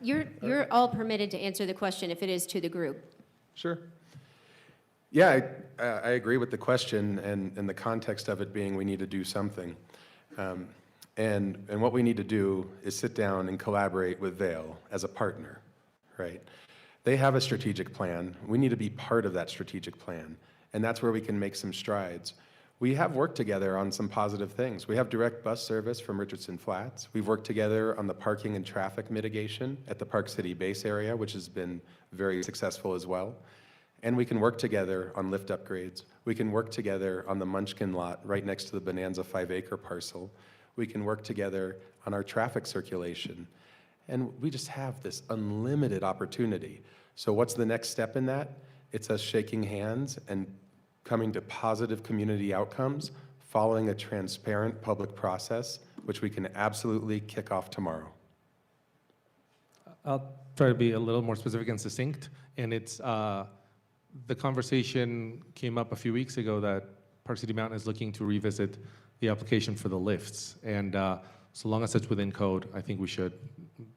You're all permitted to answer the question if it is to the group. Sure. Yeah, I agree with the question and the context of it being we need to do something. And what we need to do is sit down and collaborate with Vail as a partner, right? They have a strategic plan. We need to be part of that strategic plan. And that's where we can make some strides. We have worked together on some positive things. We have direct bus service from Richardson Flats. We've worked together on the parking and traffic mitigation at the Park City base area, which has been very successful as well. And we can work together on lift upgrades. We can work together on the Munchkin lot right next to the Bonanza 5-acre parcel. We can work together on our traffic circulation. And we just have this unlimited opportunity. So what's the next step in that? It's us shaking hands and coming to positive community outcomes, following a transparent public process, which we can absolutely kick off tomorrow. I'll try to be a little more specific and succinct. And it's, the conversation came up a few weeks ago that Park City Mountain is looking to revisit the application for the lifts. And so long as it's within code, I think we should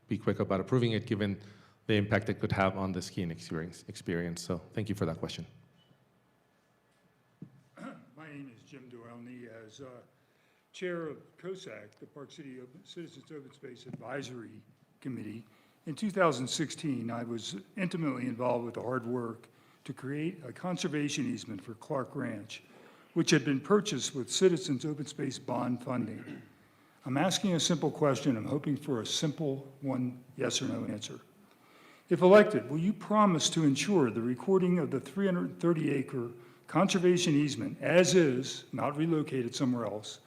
be quick about approving it, given the impact it could have on the skiing experience. So thank you for that question. My name is Jim Doelny. As chair of COSAC, the Park City Citizens Open Space Advisory Committee, in 2016, I was intimately involved with the hard work to create a conservation easement for Clark Ranch, which had been purchased with Citizens Open Space bond funding. I'm asking a simple question. I'm hoping for a simple one yes or no answer. If elected, will you promise to ensure the recording of the 330-acre conservation easement as is, not relocated somewhere else,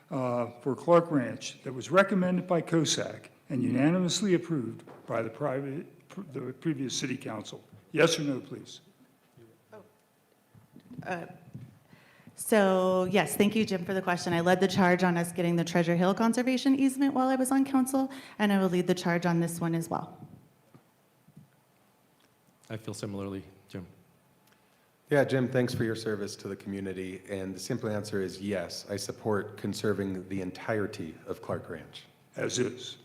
for Clark Ranch that was recommended by COSAC and unanimously approved by the previous city council? Yes or no, please? So yes, thank you, Jim, for the question. I led the charge on us getting the Treasure Hill Conservation easement while I was on council, and I will lead the charge on this one as well. I feel similarly, Jim. Yeah, Jim, thanks for your service to the community. And the simple answer is yes, I support conserving the entirety of Clark Ranch. As is.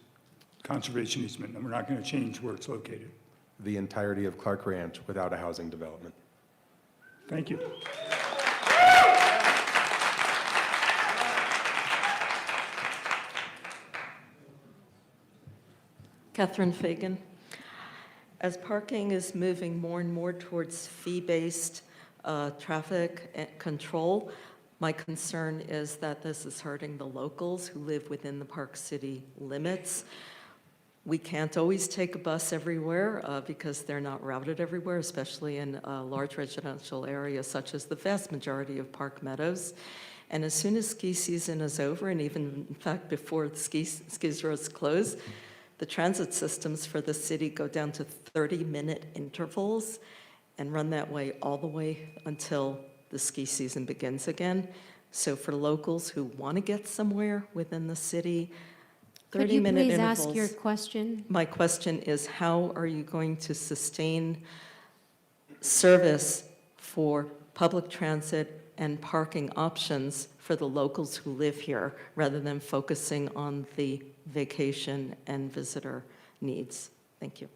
Conservation easement, and we're not going to change where it's located. The entirety of Clark Ranch without a housing development. Thank you. Catherine Fagan. As parking is moving more and more towards fee-based traffic control, my concern is that this is hurting the locals who live within the Park City limits. We can't always take a bus everywhere because they're not routed everywhere, especially in large residential areas such as the vast majority of Park Meadows. And as soon as ski season is over, and even in fact before the ski roads close, the transit systems for the city go down to 30-minute intervals and run that way all the way until the ski season begins again. So for locals who want to get somewhere within the city, 30-minute intervals. Could you please ask your question? My question is, how are you going to sustain service for public transit and parking options for the locals who live here, rather than focusing on the vacation and visitor needs? Thank you.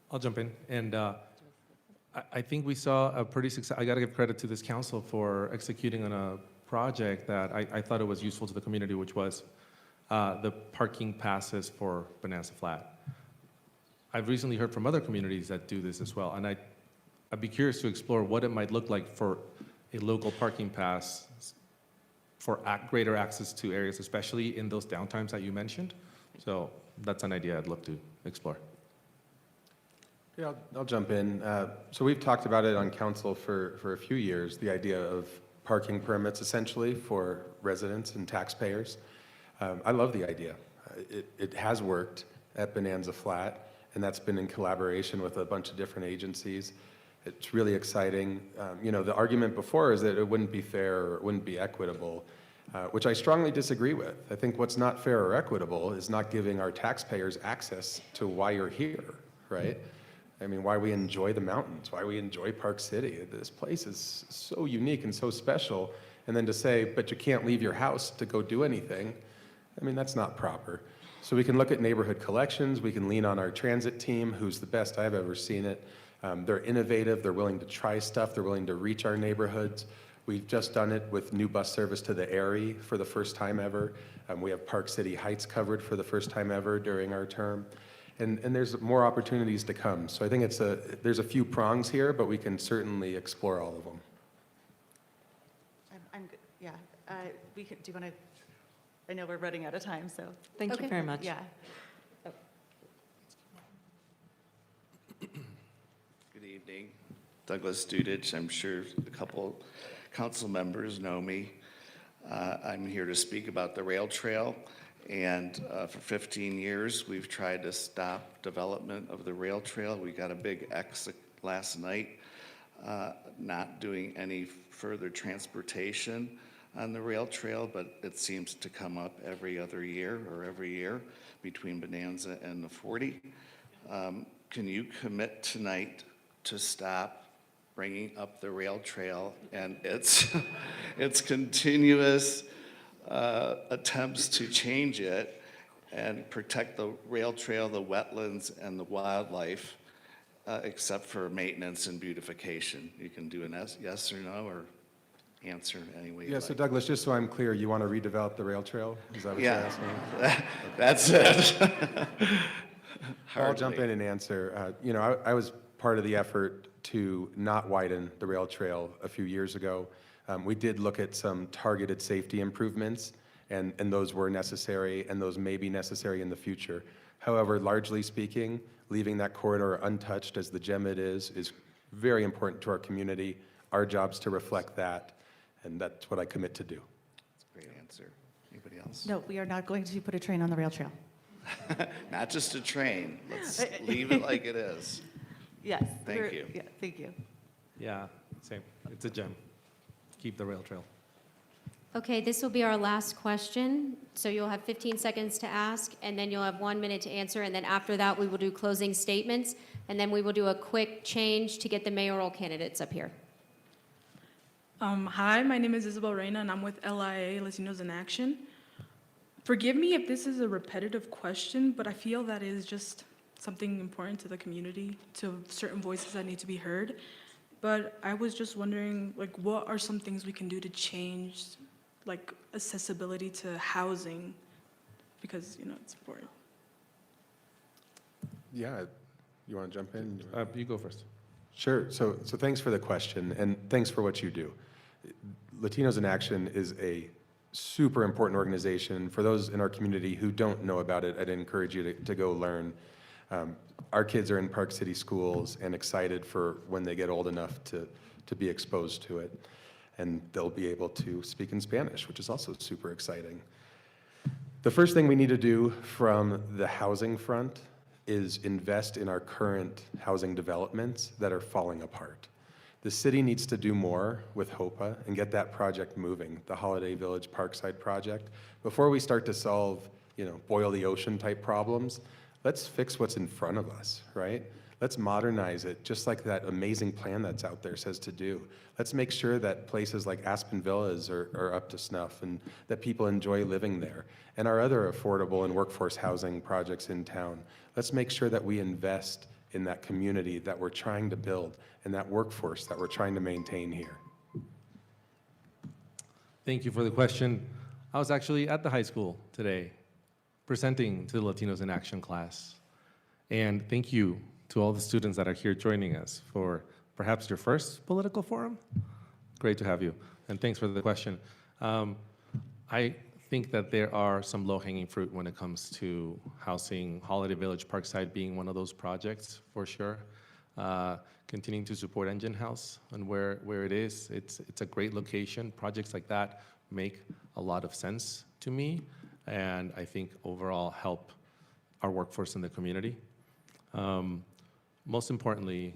I'll jump in. And I think we saw a pretty success. I got to give credit to this council for executing on a project that I thought it was useful to the community, which was the parking passes for Bonanza Flat. I've recently heard from other communities that do this as well, and I'd be curious to explore what it might look like for a local parking pass for greater access to areas, especially in those downtimes that you mentioned. So that's an idea I'd love to explore. Yeah, I'll jump in. So we've talked about it on council for a few years, the idea of parking permits essentially for residents and taxpayers. I love the idea. It has worked at Bonanza Flat, and that's been in collaboration with a bunch of different agencies. It's really exciting. You know, the argument before is that it wouldn't be fair or it wouldn't be equitable, which I strongly disagree with. I think what's not fair or equitable is not giving our taxpayers access to why you're here, right? I mean, why we enjoy the mountains, why we enjoy Park City. This place is so unique and so special. And then to say, but you can't leave your house to go do anything, I mean, that's not proper. So we can look at neighborhood collections. We can lean on our transit team, who's the best I've ever seen it. They're innovative. They're willing to try stuff. They're willing to reach our neighborhoods. We've just done it with new bus service to the Erie for the first time ever. We have Park City Heights covered for the first time ever during our term. And there's more opportunities to come. So I think there's a few prongs here, but we can certainly explore all of them. I'm good, yeah. Do you want to, I know we're running out of time, so. Thank Okay. you very much. Yeah. Good evening. Douglas Dudich. I'm sure a couple council members know me. I'm here to speak about the rail trail. And for 15 years, we've tried to stop development of the rail trail. We got a big X last night, not doing any further transportation on the rail trail, but it seems to come up every other year or every year between Bonanza and the 40. Can you commit tonight to stop bringing up the rail trail and its continuous attempts to change it and protect the rail trail, the wetlands, and the wildlife, except for maintenance and beautification? You can do an yes or no, or answer any way you Yeah, like. so Douglas, just so I'm clear, you want to redevelop the rail trail? Is that what you're Yeah, asking? that's it. I'll jump Hardly. in and answer. I was part of the effort to not widen the rail trail a few years ago. We did look at some targeted safety improvements, and those were necessary, and those may be necessary in the future. However, largely speaking, leaving that corridor untouched as the gem it is very important to our community. Our job's to reflect that, and that's what I commit to do. That's a great answer. Anybody else? No, we are not going to put a train on the rail trail. Not just a train. Let's leave it like it is. Yes. Thank you. Yeah, thank you. Yeah, same. It's a gem. Keep the rail trail. Okay, this will be our last question. So you'll have 15 seconds to ask, and then you'll have 1 minute to answer. And then after that, we will do closing statements. And then we will do a quick change to get the mayoral candidates up here. Hi, my name is Isabel Reyna, and I'm with LIA, Latinos in Action. Forgive me if this is a repetitive question, but I feel that is just something important to the community, to certain voices that need to be heard. But I was just wondering, what are some things we can do to change, accessibility to housing? Because, it's important. Yeah, you want to jump in? You go first. Sure. So thanks for the question, and thanks for what you do. Latinos in Action is a super important organization. For those in our community who don't know about it, I'd encourage you to go learn. Our kids are in Park City schools and excited for when they get old enough to be exposed to it. And they'll be able to speak in Spanish, which is also super exciting. The first thing we need to do from the housing front is invest in our current housing developments that are falling apart. The city needs to do more with HOPA and get that project moving, the Holiday Village Parkside project. Before we start to solve, boil the ocean type problems, let's fix what's in front of us, right? Let's modernize it, just like that amazing plan that's out there says to do. Let's make sure that places like Aspen Villas are up to snuff and that people enjoy living there. And our other affordable and workforce housing projects in town, let's make sure that we invest in that community that we're trying to build and that workforce that we're trying to maintain here. Thank you for the question. I was actually at the high school today presenting to the Latinos in Action class. And thank you to all the students that are here joining us for perhaps your first political forum. Great to have you. And thanks for the question. I think that there are some low-hanging fruit when it comes to housing, Holiday Village Parkside being one of those projects for sure. Continuing to support Engine House and where it is, it's a great location. Projects like that make a lot of sense to me, and I think overall help our workforce in the community. Most importantly,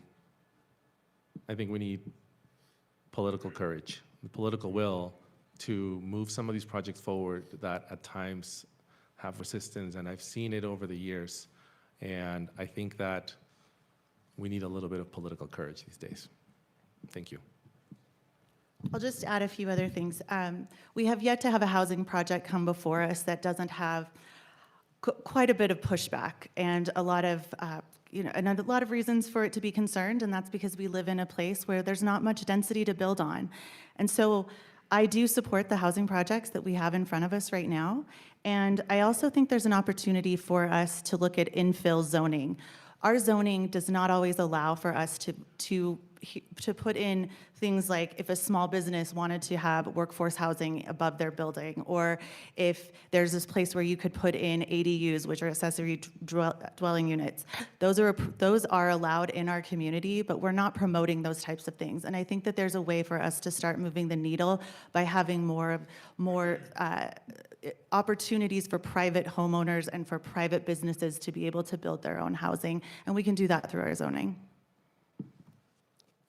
I think we need political courage, the political will to move some of these projects forward that at times have resistance, and I've seen it over the years. And I think that we need a little bit of political courage these days. Thank you. I'll just add a few other things. We have yet to have a housing project come before us that doesn't have quite a bit of pushback and a lot of and a lot of reasons for it to be concerned, and that's because we live in a place where there's not much density to build on. And so I do support the housing projects that we have in front of us right now, and I also think there's an opportunity for us to look at infill zoning. Our zoning does not always allow for us to put in things like if a small business wanted to have workforce housing above their building, or if there's this place where you could put in ADUs, which are accessory dwelling units. Those are allowed in our community, but we're not promoting those types of things. And I think that there's a way for us to start moving the needle by having more opportunities for private homeowners and for private businesses to be able to build their own housing. And we can do that through our zoning.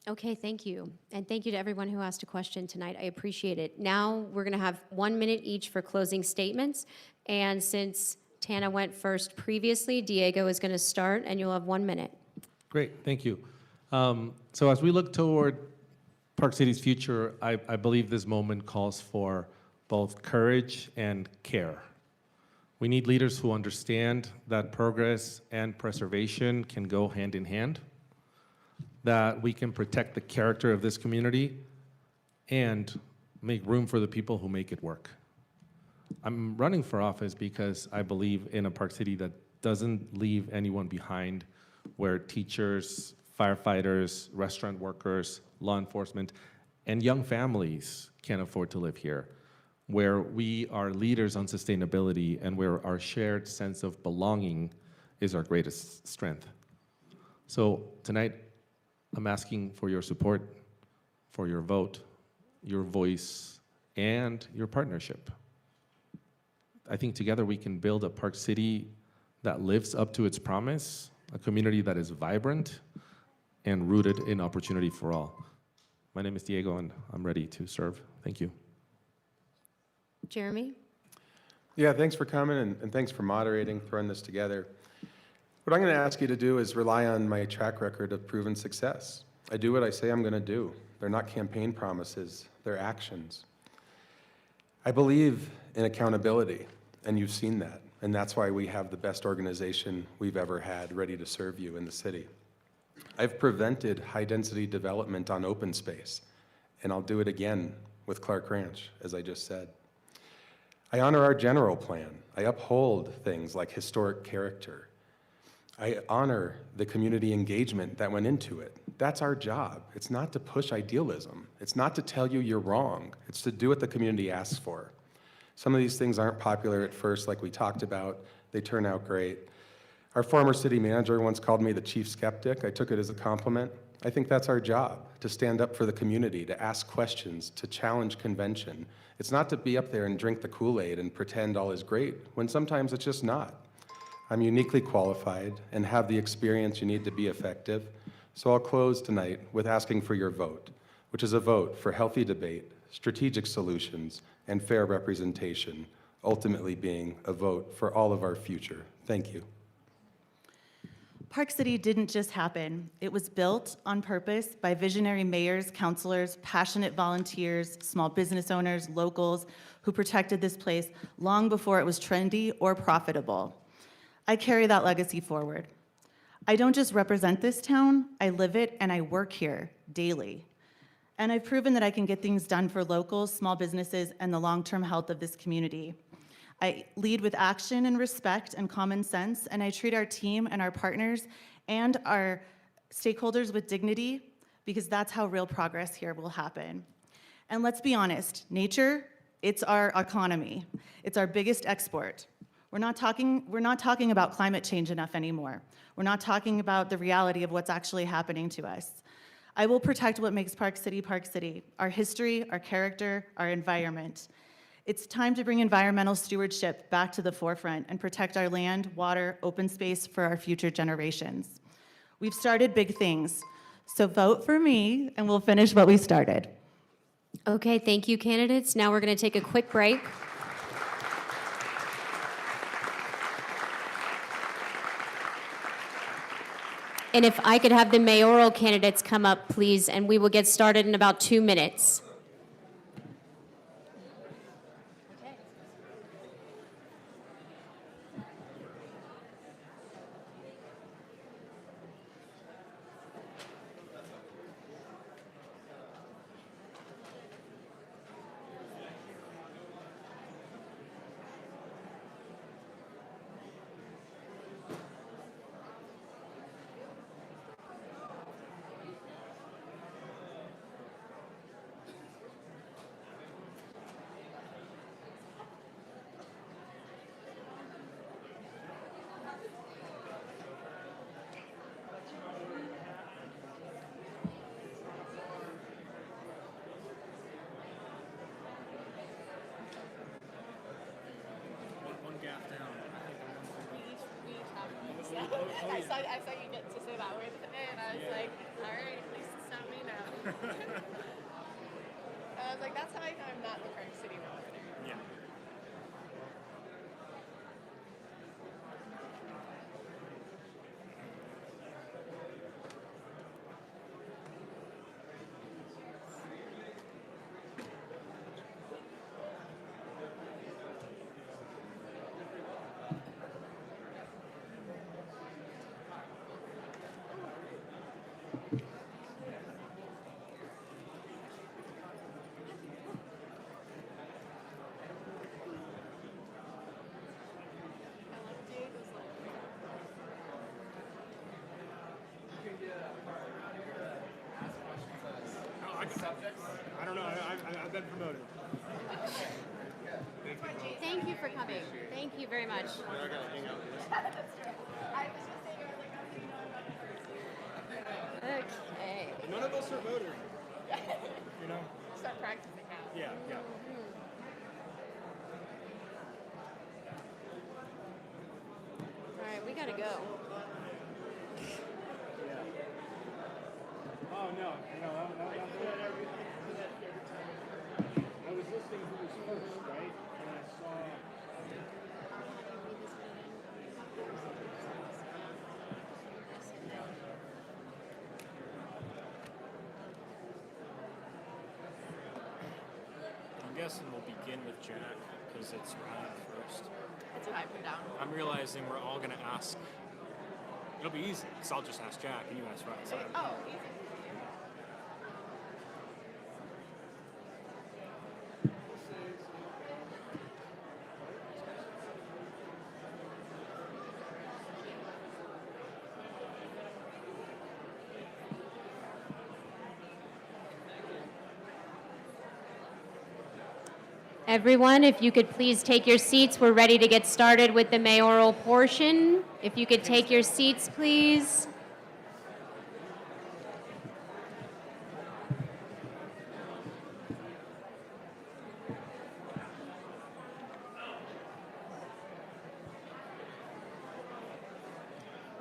Okay, thank you. And thank you to everyone who asked a question tonight. I appreciate it. Now, we're going to have 1 minute each for closing statements. And since Tana went first previously, Diego is going to start, and you'll have 1 minute. Great, thank you. So as we look toward Park City's future, I believe this moment calls for both courage and care. We need leaders who understand that progress and preservation can go hand in hand, that we can protect the character of this community and make room for the people who make it work. I'm running for office because I believe in a Park City that doesn't leave anyone behind, where teachers, firefighters, restaurant workers, law enforcement, and young families can afford to live here, where we are leaders on sustainability and where our shared sense of belonging is our greatest strength. So tonight, I'm asking for your support, for your vote, your voice, and your partnership. I think together we can build a Park City that lives up to its promise, a community that is vibrant and rooted in opportunity for all. My name is Diego, and I'm ready to serve. Thank you. Jeremy? Yeah, thanks for coming, and thanks for moderating, throwing this together. What I'm going to ask you to do is rely on my track record of proven success. I do what I say I'm going to do. They're not campaign promises, they're actions. I believe in accountability, and you've seen that, and that's why we have the best organization we've ever had ready to serve you in the city. I've prevented high-density development on open space, and I'll do it again with Clark Ranch, as I just said. I honor our general plan. I uphold things like historic character. I honor the community engagement that went into it. That's our job. It's not to push idealism. It's not to tell you you're wrong. It's to do what the community asks for. Some of these things aren't popular at first, like we talked about. They turn out great. Our former city manager once called me the chief skeptic. I took it as a compliment. I think that's our job, to stand up for the community, to ask questions, to challenge convention. It's not to be up there and drink the Kool-Aid and pretend all is great, when sometimes it's just not. I'm uniquely qualified and have the experience you need to be effective. So I'll close tonight with asking for your vote, which is a vote for healthy debate, strategic solutions, and fair representation, ultimately being a vote for all of our future. Thank you. Park City didn't just happen. It was built on purpose by visionary mayors, councilors, passionate volunteers, small business owners, locals who protected this place long before it was trendy or profitable. I carry that legacy forward. I don't just represent this town, I live it and I work here daily. And I've proven that I can get things done for locals, small businesses, and the long-term health of this community. I lead with action and respect and common sense, and I treat our team and our partners and our stakeholders with dignity, because that's how real progress here will happen. And let's be honest, nature, it's our economy. It's our biggest export. We're not talking about climate change enough anymore. We're not talking about the reality of what's actually happening to us. I will protect what makes Park City, our history, our character, our environment. It's time to bring environmental stewardship back to the forefront and protect our land, water, open space for our future generations. We've started big things, so vote for me and we'll finish what we started. Okay, thank you, candidates. Now we're going to take a quick break. And if I could have the mayoral candidates come up, please, and we will get started in about 2 minutes. saw you get to say that word today, and I was like, all right, at least it's not me now. And I was like, that's how I know I'm not the Park City Monitor. Yeah. I don't know. I've been promoted. Thank you for coming. Thank you very much. Okay. None of us are voters. You know? Start practicing now. Yeah, yeah. All right, we gotta go. Oh, no. I was listening who was first, right? And I saw... I'm guessing we'll begin with Jack, because it's Ryan first. That's what I put down. I'm realizing we're all going to ask... It'll be easy, because I'll just ask Jack, and you ask Ryan. So Oh, easy. Everyone, if you could please take your seats, we're ready to get started with the mayoral portion. If you could take your seats, please.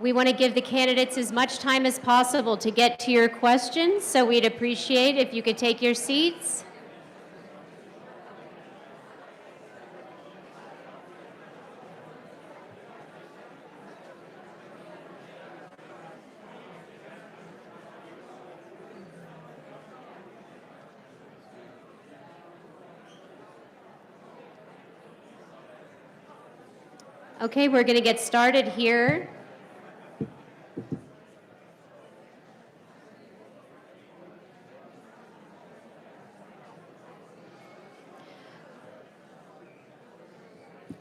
We want to give the candidates as much time as possible to get to your questions, so we'd appreciate if you could take your seats. Okay, we're going to get started here.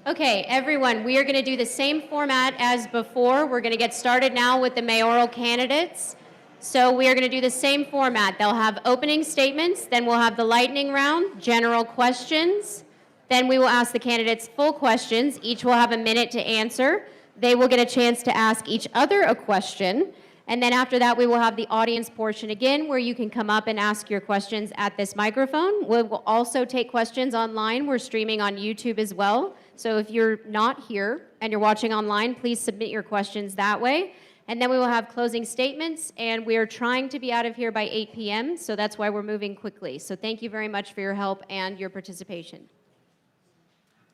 Okay, everyone, we are going to do the same format as before. We're going to get started now with the mayoral candidates. So we are going to do the same format. They'll have opening statements, then we'll have the lightning round, general questions. Then we will ask the candidates full questions. Each will have a minute to answer. They will get a chance to ask each other a question. And then after that, we will have the audience portion again, where you can come up and ask your questions at this microphone. We will also take questions online. We're streaming on YouTube as well. So if you're not here and you're watching online, please submit your questions that way. And then we will have closing statements, and we are trying to be out of here by 8 p.m., so that's why we're moving quickly. So thank you very much for your help and your participation.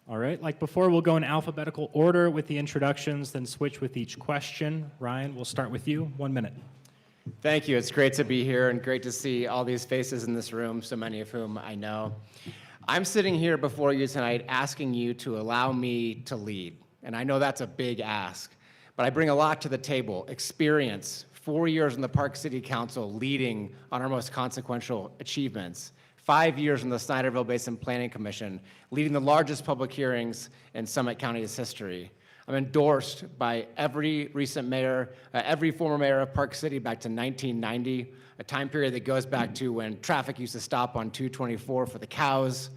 All right, like before, we'll go in alphabetical order with the introductions, then switch with each question. Ryan, we'll start with you. 1 minute. Thank you. It's great to be here and great to see all these faces in this room, so many of whom I know. I'm sitting here before you tonight asking you to allow me to lead. And I know that's a big ask, but I bring a lot to the table. Experience, 4 years in the Park City Council leading on our most consequential achievements. 5 years in the Snyderville Basin Planning Commission, leading the largest public hearings in Summit County's history. I'm endorsed by every recent mayor, every former mayor of Park City back to 1990, a time period that goes back to when traffic used to stop on 224 for the cows.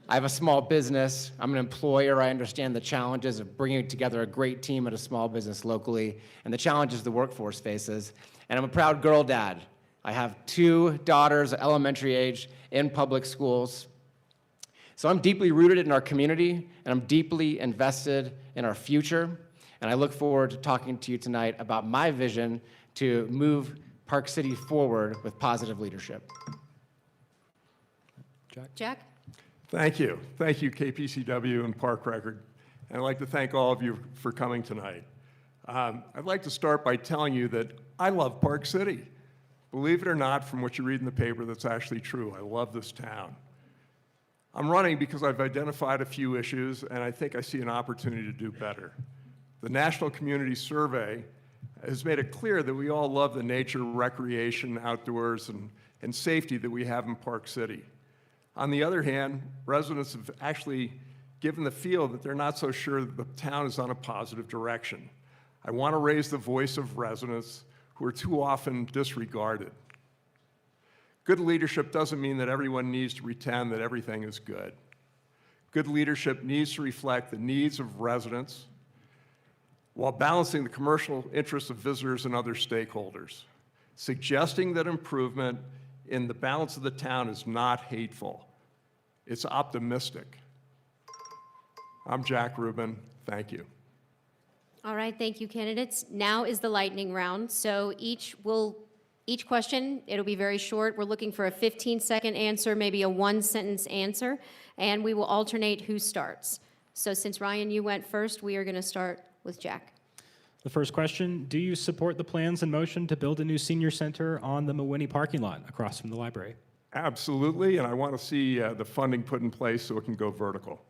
I have a small business. I'm an employer. I understand the challenges of bringing together a great team at a small business locally and the challenges the workforce faces. And I'm a proud girl dad. I have 2 daughters, elementary age, in public schools. So I'm deeply rooted in our community, and I'm deeply invested in our future. And I look forward to talking to you tonight about my vision to move Park City forward with positive leadership. Jack? Thank you. Thank you, KPCW and Park Record. And I'd like to thank all of you for coming tonight. I'd like to start by telling you that I love Park City. Believe it or not, from what you read in the paper, that's actually true. I love this town. I'm running because I've identified a few issues, and I think I see an opportunity to do better. The National Community Survey has made it clear that we all love the nature, recreation, outdoors, and safety that we have in Park City. On the other hand, residents have actually given the feel that they're not so sure that the town is on a positive direction. I want to raise the voice of residents who are too often disregarded. Good leadership doesn't mean that everyone needs to pretend that everything is good. Good leadership needs to reflect the needs of residents while balancing the commercial interests of visitors and other stakeholders. Suggesting that improvement in the balance of the town is not hateful. It's optimistic. I'm Jack Rubin. Thank you. All right, thank you, candidates. Now is the lightning round. So each question, it'll be very short. We're looking for a 15-second answer, maybe a one-sentence answer, and we will alternate who starts. So since Ryan, you went first, we are going to start with Jack. The first question, do you support the plans in motion to build a new senior center on the Mawinnie parking lot across from the library? Absolutely, and I want to see the funding put in place so it can go vertical.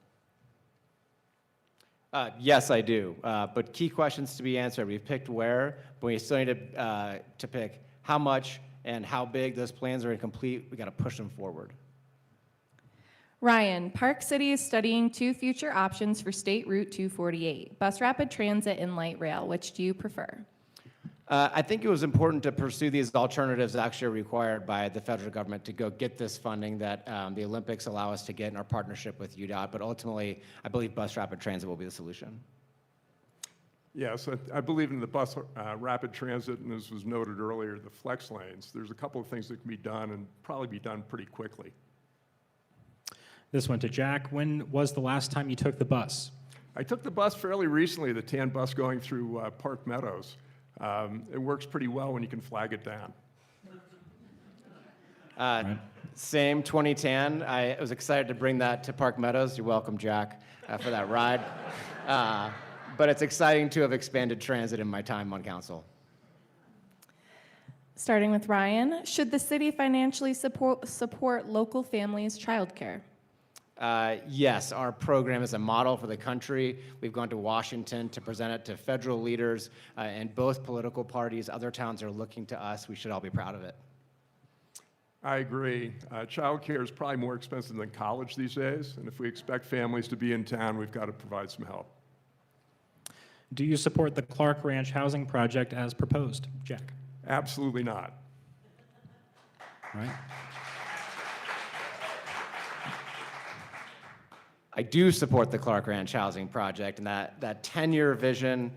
Yes, I do. But key questions to be answered. We've picked where, but we still need to pick how much and how big those plans are incomplete. We got to push them forward. Ryan, Park City is studying two future options for State Route 248, bus rapid transit and light rail. Which do you prefer? I think it was important to pursue these alternatives actually required by the federal government to go get this funding that the Olympics allow us to get in our partnership with UDOT. But ultimately, I believe bus rapid transit will be the solution. Yes, I believe in the bus rapid transit, and as was noted earlier, the flex lanes. There's a couple of things that can be done and probably be done pretty quickly. This one to Jack. When was the last time you took the bus? I took the bus fairly recently, the tan bus going through Park Meadows. It works pretty well when you can flag it down. Same 2010. I was excited to bring that to Park Meadows. You're welcome, Jack, for that ride. But it's exciting to have expanded transit in my time on council. Starting with Ryan, should the city financially support local families' childcare? Yes, our program is a model for the country. We've gone to Washington to present it to federal leaders and both political parties. Other towns are looking to us. We should all be proud of it. I agree. Childcare is probably more expensive than college these days, and if we expect families to be in town, we've got to provide some help. Do you support the Clark Ranch housing project as proposed? Jack. Absolutely not. All right. I do support the Clark Ranch housing project and that 10-year vision,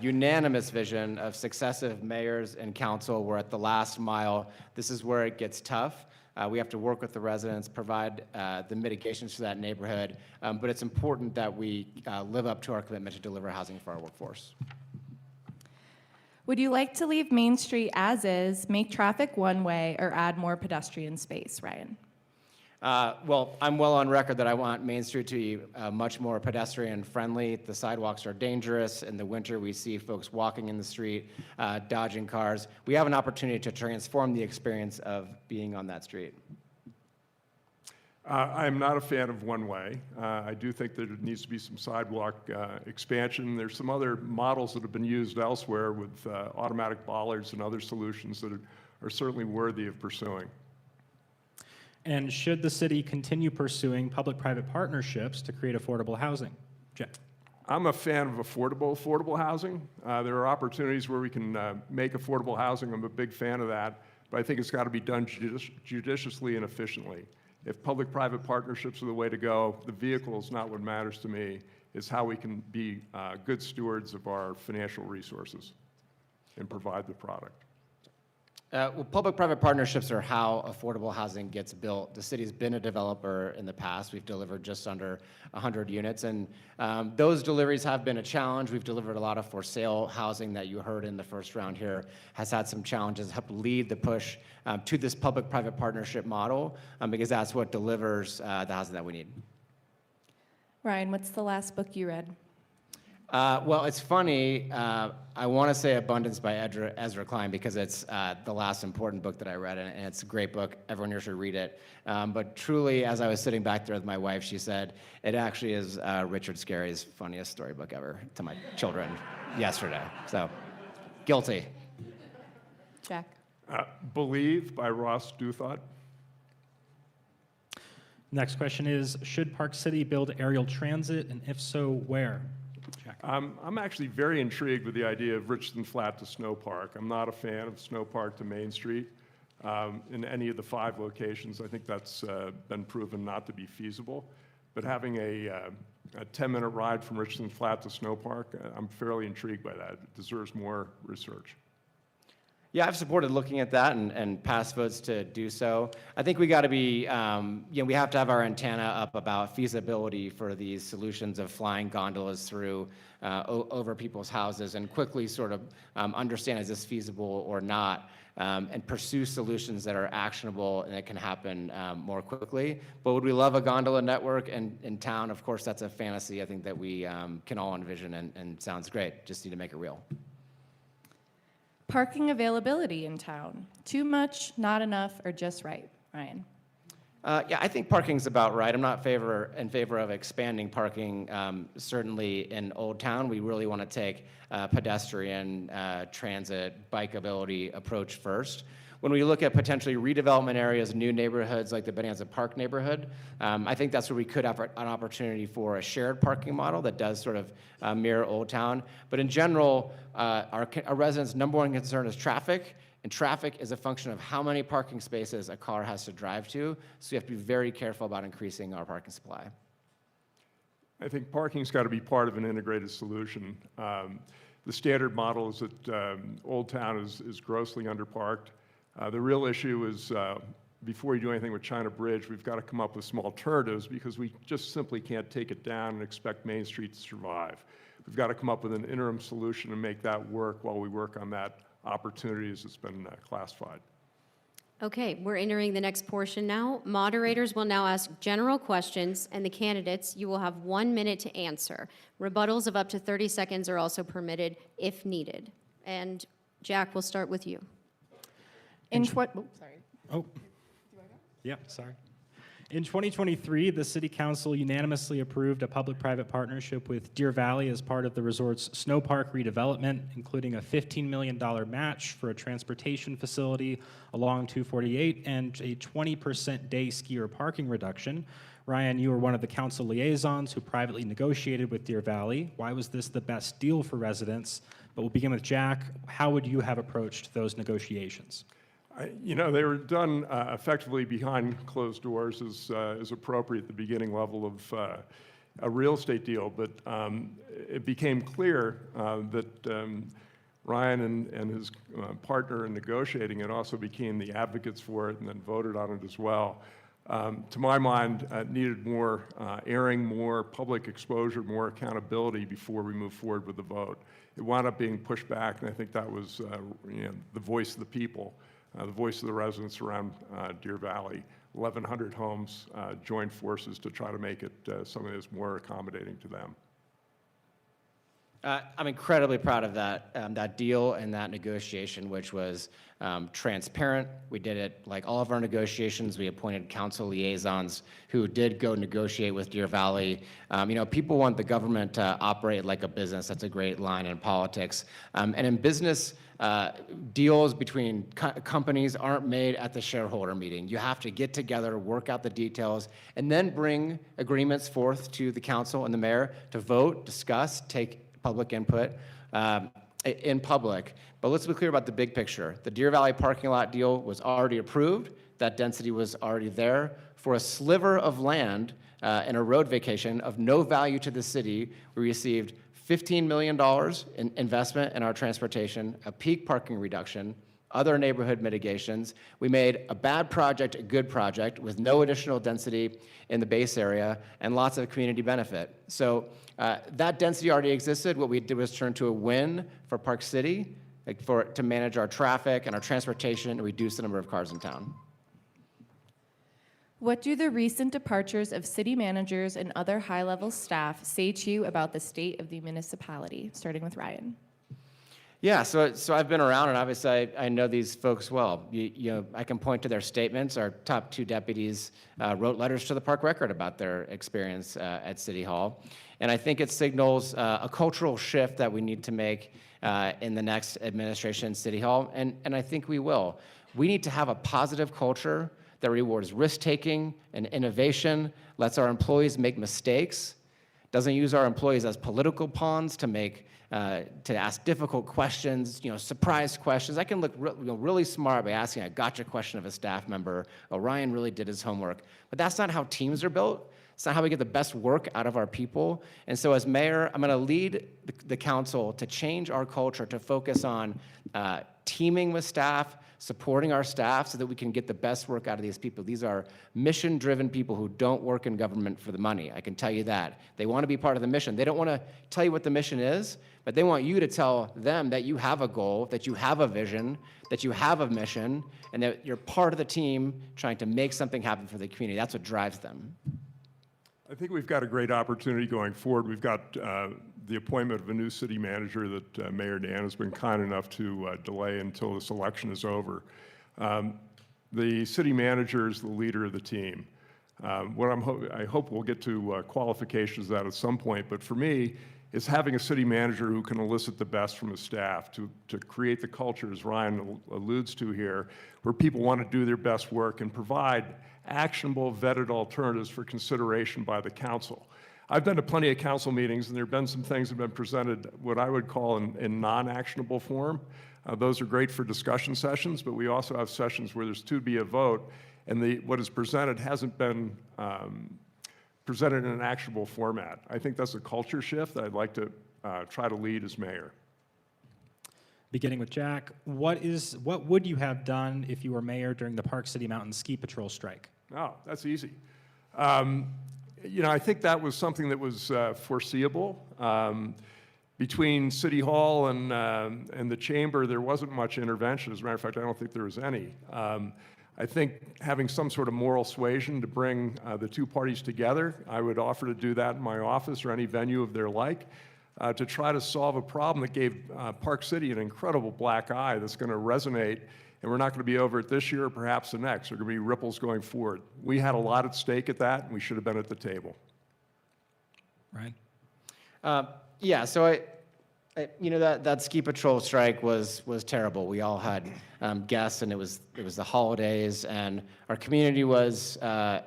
unanimous vision of successive mayors and council. We're at the last mile. This is where it gets tough. We have to work with the residents, provide the mitigations for that neighborhood, but it's important that we live up to our commitment to deliver housing for our workforce. Would you like to leave Main Street as is, make traffic one way, or add more pedestrian space, Ryan? Well, I'm well on record that I want Main Street to be much more pedestrian friendly. The sidewalks are dangerous. In the winter, we see folks walking in the street, dodging cars. We have an opportunity to transform the experience of being on that street. I'm not a fan of one way. I do think that there needs to be some sidewalk expansion. There's some other models that have been used elsewhere with automatic bollards and other solutions that are certainly worthy of pursuing. And should the city continue pursuing public-private partnerships to create affordable housing? Jack. I'm a fan of affordable housing. There are opportunities where we can make affordable housing. I'm a big fan of that, but I think it's got to be done judiciously and efficiently. If public-private partnerships are the way to go, the vehicle is not what matters to me. It's how we can be good stewards of our financial resources and provide the product. Well, public-private partnerships are how affordable housing gets built. The city's been a developer in the past. We've delivered just under 100 units, and those deliveries have been a challenge. We've delivered a lot of for-sale housing that you heard in the first round here, has had some challenges, helped lead the push to this public-private partnership model, because that's what delivers the housing that we need. Ryan, what's the last book you read? Well, it's funny. I want to say Abundance by Ezra Klein because it's the last important book that I read, and it's a great book. Everyone here should read it. But truly, as I was sitting back there with my wife, she said, it actually is Richard Scarry's funniest storybook ever to my children yesterday. So, guilty. Jack. Believe by Ross Douthat. Next question is, should Park City build aerial transit, and if so, where? Jack. I'm actually very intrigued with the idea of Richardson Flat to Snow Park. I'm not a fan of Snow Park to Main Street in any of the 5 locations. I think that's been proven not to be feasible. But having a 10-minute ride from Richardson Flat to Snow Park, I'm fairly intrigued by that. It deserves more research. Yeah, I've supported looking at that and passed votes to do so. I think we got to be, we have to have our antenna up about feasibility for these solutions of flying gondolas through over people's houses and quickly sort of understand is this feasible or not, and pursue solutions that are actionable and that can happen more quickly. But would we love a gondola network in town? Of course, that's a fantasy I think that we can all envision and sounds great. Just need to make it real. Parking availability in town. Too much, not enough, or just right? Ryan. Yeah, I think parking's about right. I'm not in favor of expanding parking. Certainly in Old Town, we really want to take pedestrian, transit, bikeability approach first. When we look at potentially redevelopment areas, new neighborhoods like the Bonanza Park neighborhood, I think that's where we could have an opportunity for a shared parking model that does sort of mirror Old Town. But in general, our residents' number one concern is traffic, and traffic is a function of how many parking spaces a car has to drive to, so we have to be very careful about increasing our parking supply. I think parking's got to be part of an integrated solution. The standard model is that Old Town is grossly underparked. The real issue is before you do anything with China Bridge, we've got to come up with some alternatives because we just simply can't take it down and expect Main Street to survive. We've got to come up with an interim solution and make that work while we work on that opportunity as it's been classified. Okay, we're entering the next portion now. Moderators will now ask general questions, and the candidates, you will have 1 minute to answer. Rebuttals of up to 30 seconds are also permitted if needed. And Jack, we'll start with you. In In 2023, the City Council unanimously approved a public-private partnership with Deer Valley as part of the resort's snow park redevelopment, including a $15 million match for a transportation facility along 248 and a 20% day skier parking reduction. Ryan, you were one of the council liaisons who privately negotiated with Deer Valley. Why was this the best deal for residents? But we'll begin with Jack. How would you have approached those negotiations? They were done effectively behind closed doors as appropriate at the beginning level of a real estate deal, but it became clear that Ryan and his partner in negotiating it also became the advocates for it and then voted on it as well. To my mind, it needed more airing, more public exposure, more accountability before we move forward with the vote. It wound up being pushed back, and I think that was the voice of the people. The voice of the residents around Deer Valley. 1,100 homes joined forces to try to make it something that's more accommodating to them. I'm incredibly proud of that deal and that negotiation, which was transparent. We did it like all of our negotiations. We appointed council liaisons who did go negotiate with Deer Valley. People want the government to operate like a business. That's a great line in politics. And in business, deals between companies aren't made at the shareholder meeting. You have to get together, work out the details, and then bring agreements forth to the council and the mayor to vote, discuss, take public input in public. But let's be clear about the big picture. The Deer Valley parking lot deal was already approved. That density was already there. For a sliver of land and a road vacation of no value to the city, we received $15 million in investment in our transportation, a peak parking reduction, other neighborhood mitigations. We made a bad project a good project with no additional density in the base area and lots of community benefit. So that density already existed. What we did was turn to a win for Park City, to manage our traffic and our transportation and reduce the number of cars in town. What do the recent departures of city managers and other high-level staff say to you about the state of the municipality? Starting with Ryan. Yeah, so I've been around, and obviously I know these folks well. You know, I can point to their statements. Our top two deputies wrote letters to the Park Record about their experience at City Hall, and I think it signals a cultural shift that we need to make in the next administration, City Hall, and I think we will. We need to have a positive culture that rewards risk-taking and innovation, lets our employees make mistakes, doesn't use our employees as political pawns to ask difficult questions, surprise questions. I can look really smart by asking a gotcha question of a staff member. Ryan really did his homework. But that's not how teams are built. It's not how we get the best work out of our people. And so as mayor, I'm going to lead the council to change our culture to focus on teaming with staff, supporting our staff so that we can get the best work out of these people. These are mission-driven people who don't work in government for the money. I can tell you that. They want to be part of the mission. They don't want to tell you what the mission is, but they want you to tell them that you have a goal, that you have a vision, that you have a mission, and that you're part of the team trying to make something happen for the community. That's what drives them. I think we've got a great opportunity going forward. We've got the appointment of a new city manager that Mayor Dan has been kind enough to delay until this election is over. The city manager is the leader of the team. I hope we'll get to qualifications of that at some point, but for me, is having a city manager who can elicit the best from his staff to create the culture, as Ryan alludes to here, where people want to do their best work and provide actionable, vetted alternatives for consideration by the council. I've been to plenty of council meetings, and there have been some things that have been presented what I would call in non-actionable form. Those are great for discussion sessions, but we also have sessions where there's to be a vote, and what is presented hasn't been presented in an actionable format. I think that's a culture shift that I'd like to try to lead as mayor. Beginning with Jack, what would you have done if you were mayor during the Park City Mountain Ski Patrol strike? Oh, that's easy. I think that was something that was foreseeable. Between City Hall and the chamber, there wasn't much intervention. As a matter of fact, I don't think there was any. I think having some sort of moral suasion to bring the two parties together, I would offer to do that in my office or any venue of their like, to try to solve a problem that gave Park City an incredible black eye that's going to resonate, and we're not going to be over it this year or perhaps the next. There are going to be ripples going forward. We had a lot at stake at that, and we should have been at the table. Ryan? Yeah, so that ski patrol strike was terrible. We all had guests, and it was the holidays, and our community was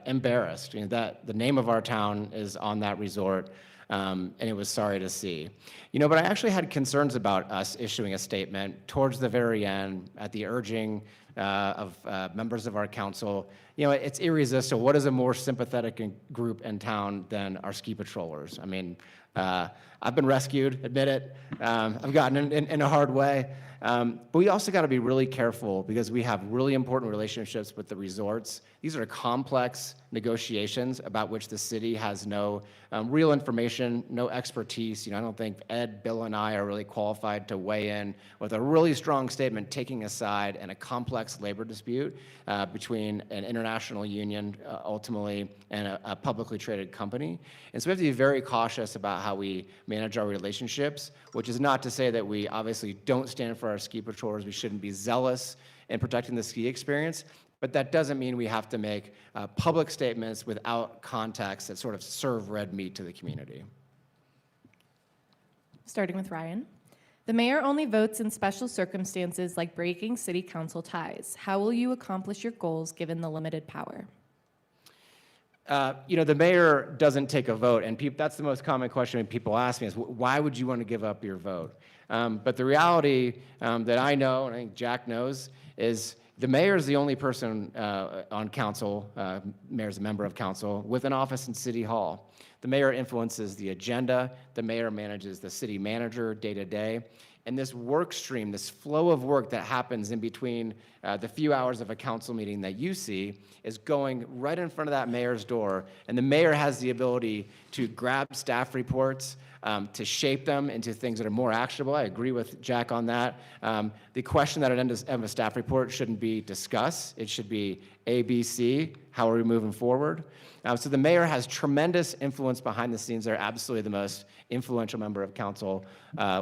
embarrassed. That the name of our town is on that resort, and it was sorry to see. But I actually had concerns about us issuing a statement towards the very end at the urging of members of our council. It's irresistible. What is a more sympathetic group in town than our ski patrollers? I mean, I've been rescued, admit it. I've gotten in a hard way. But we also got to be really careful because we have really important relationships with the resorts. These are complex negotiations about which the city has no real information, no expertise. I don't think Ed, Bill, and I are really qualified to weigh in with a really strong statement taking a side in a complex labor dispute between an international union, ultimately, and a publicly traded company. And so we have to be very cautious about how we manage our relationships, which is not to say that we obviously don't stand for our ski patrollers. We shouldn't be zealous in protecting the ski experience. But that doesn't mean we have to make public statements without context that sort of serve red meat to the community. Starting with Ryan. The mayor only votes in special circumstances like breaking city council ties. How will you accomplish your goals given the limited power? The mayor doesn't take a vote, and that's the most common question people ask me is, why would you want to give up your vote? But the reality that I know, and I think Jack knows, is the mayor is the only person on council, mayor's a member of council, with an office in City Hall. The mayor influences the agenda. The mayor manages the city manager day to day. And this work stream, this flow of work that happens in between the few hours of a council meeting that you see is going right in front of that mayor's door. And the mayor has the ability to grab staff reports, to shape them into things that are more actionable. I agree with Jack on that. The question that at the end of a staff report shouldn't be discuss. It should be A, B, C, how are we moving forward? So the mayor has tremendous influence behind the scenes. They're absolutely the most influential member of council